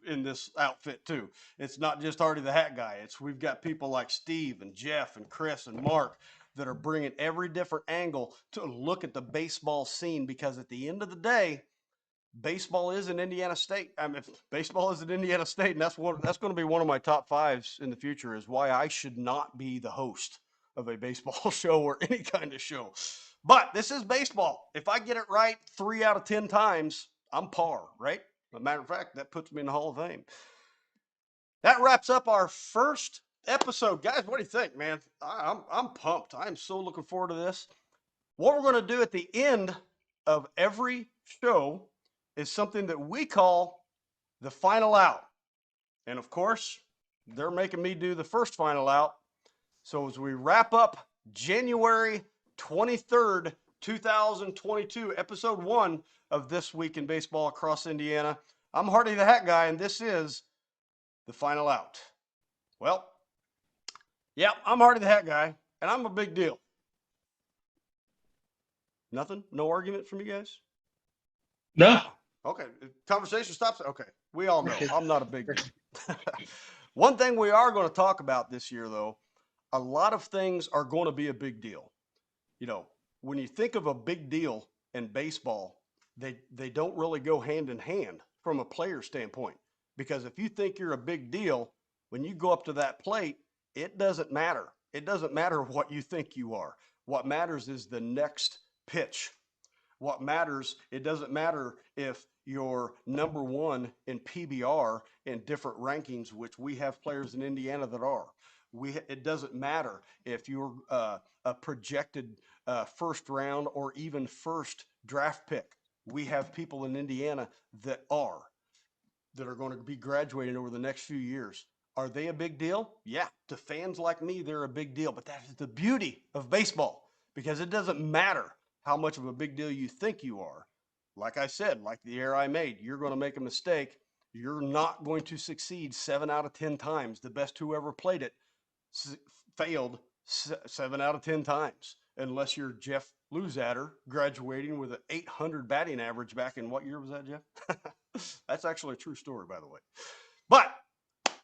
in this outfit too. It's not just Hardy the Hat Guy. We've got people like Steve and Jeff and Chris and Mark that are bringing every different angle to look at the baseball scene, because at the end of the day, baseball is in Indiana State. I mean, baseball is in Indiana State, and that's going to be one of my top fives in the future, is why I should not be the host of a baseball show or any kind of show. But this is baseball. If I get it right 3 out of 10 times, I'm par, right? As a matter of fact, that puts me in the Hall of Fame. That wraps up our first episode. Guys, what do you think, man? I'm pumped. I'm so looking forward to this. What we're going to do at the end of every show is something that we call the final out. And of course, they're making me do the first final out. So as we wrap up January 23rd, 2022, episode 1 of This Week in Baseball Across Indiana, I'm Hardy the Hat Guy, and this is the final out. Well, yeah, I'm Hardy the Hat Guy, and I'm a big deal. Nothing? No argument from you guys? No. Okay, conversation stops. Okay, we all know I'm not a big deal. One thing we are going to talk about this year, though, a lot of things are going to be a big deal. You know, when you think of a big deal in baseball, they don't really go hand in hand from a player standpoint. Because if you think you're a big deal, when you go up to that plate, it doesn't matter. It doesn't matter what you think you are. What matters is the next pitch. What matters, it doesn't matter if you're number 1 in PBR in different rankings, which we have players in Indiana that are. It doesn't matter if you're a projected first round or even first draft pick. We have people in Indiana that are going to be graduating over the next few years. Are they a big deal? Yeah, to fans like me, they're a big deal. But that is the beauty of baseball, because it doesn't matter how much of a big deal you think you are. Like I said, like the error I made, you're going to make a mistake. You're not going to succeed 7 out of 10 times. The best who ever played it failed 7 out of 10 times, unless you're Jeff Luzadder, graduating with an 800 batting average back in what year was that, Jeff? That's actually a true story, by the way. But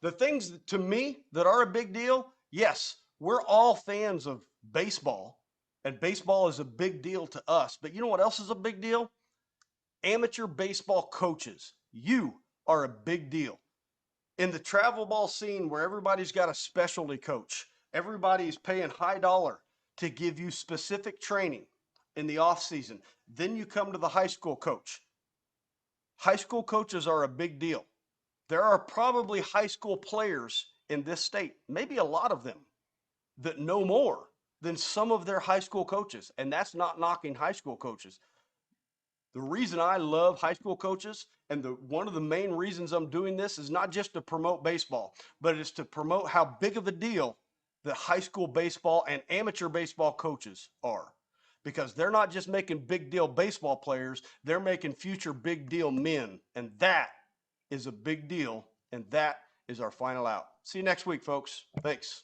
the things to me that are a big deal, yes, we're all fans of baseball, and baseball is a big deal to us. But you know what else is a big deal? Amateur baseball coaches. You are a big deal. In the travel ball scene, where everybody's got a specialty coach, everybody's paying high dollar to give you specific training in the off season. Then you come to the high school coach. High school coaches are a big deal. There are probably high school players in this state, maybe a lot of them, that know more than some of their high school coaches. And that's not knocking high school coaches. The reason I love high school coaches, and one of the main reasons I'm doing this, is not just to promote baseball, but it's to promote how big of a deal that high school baseball and amateur baseball coaches are. Because they're not just making big deal baseball players, they're making future big deal men. And that is a big deal, and that is our final out. See you next week, folks. Thanks.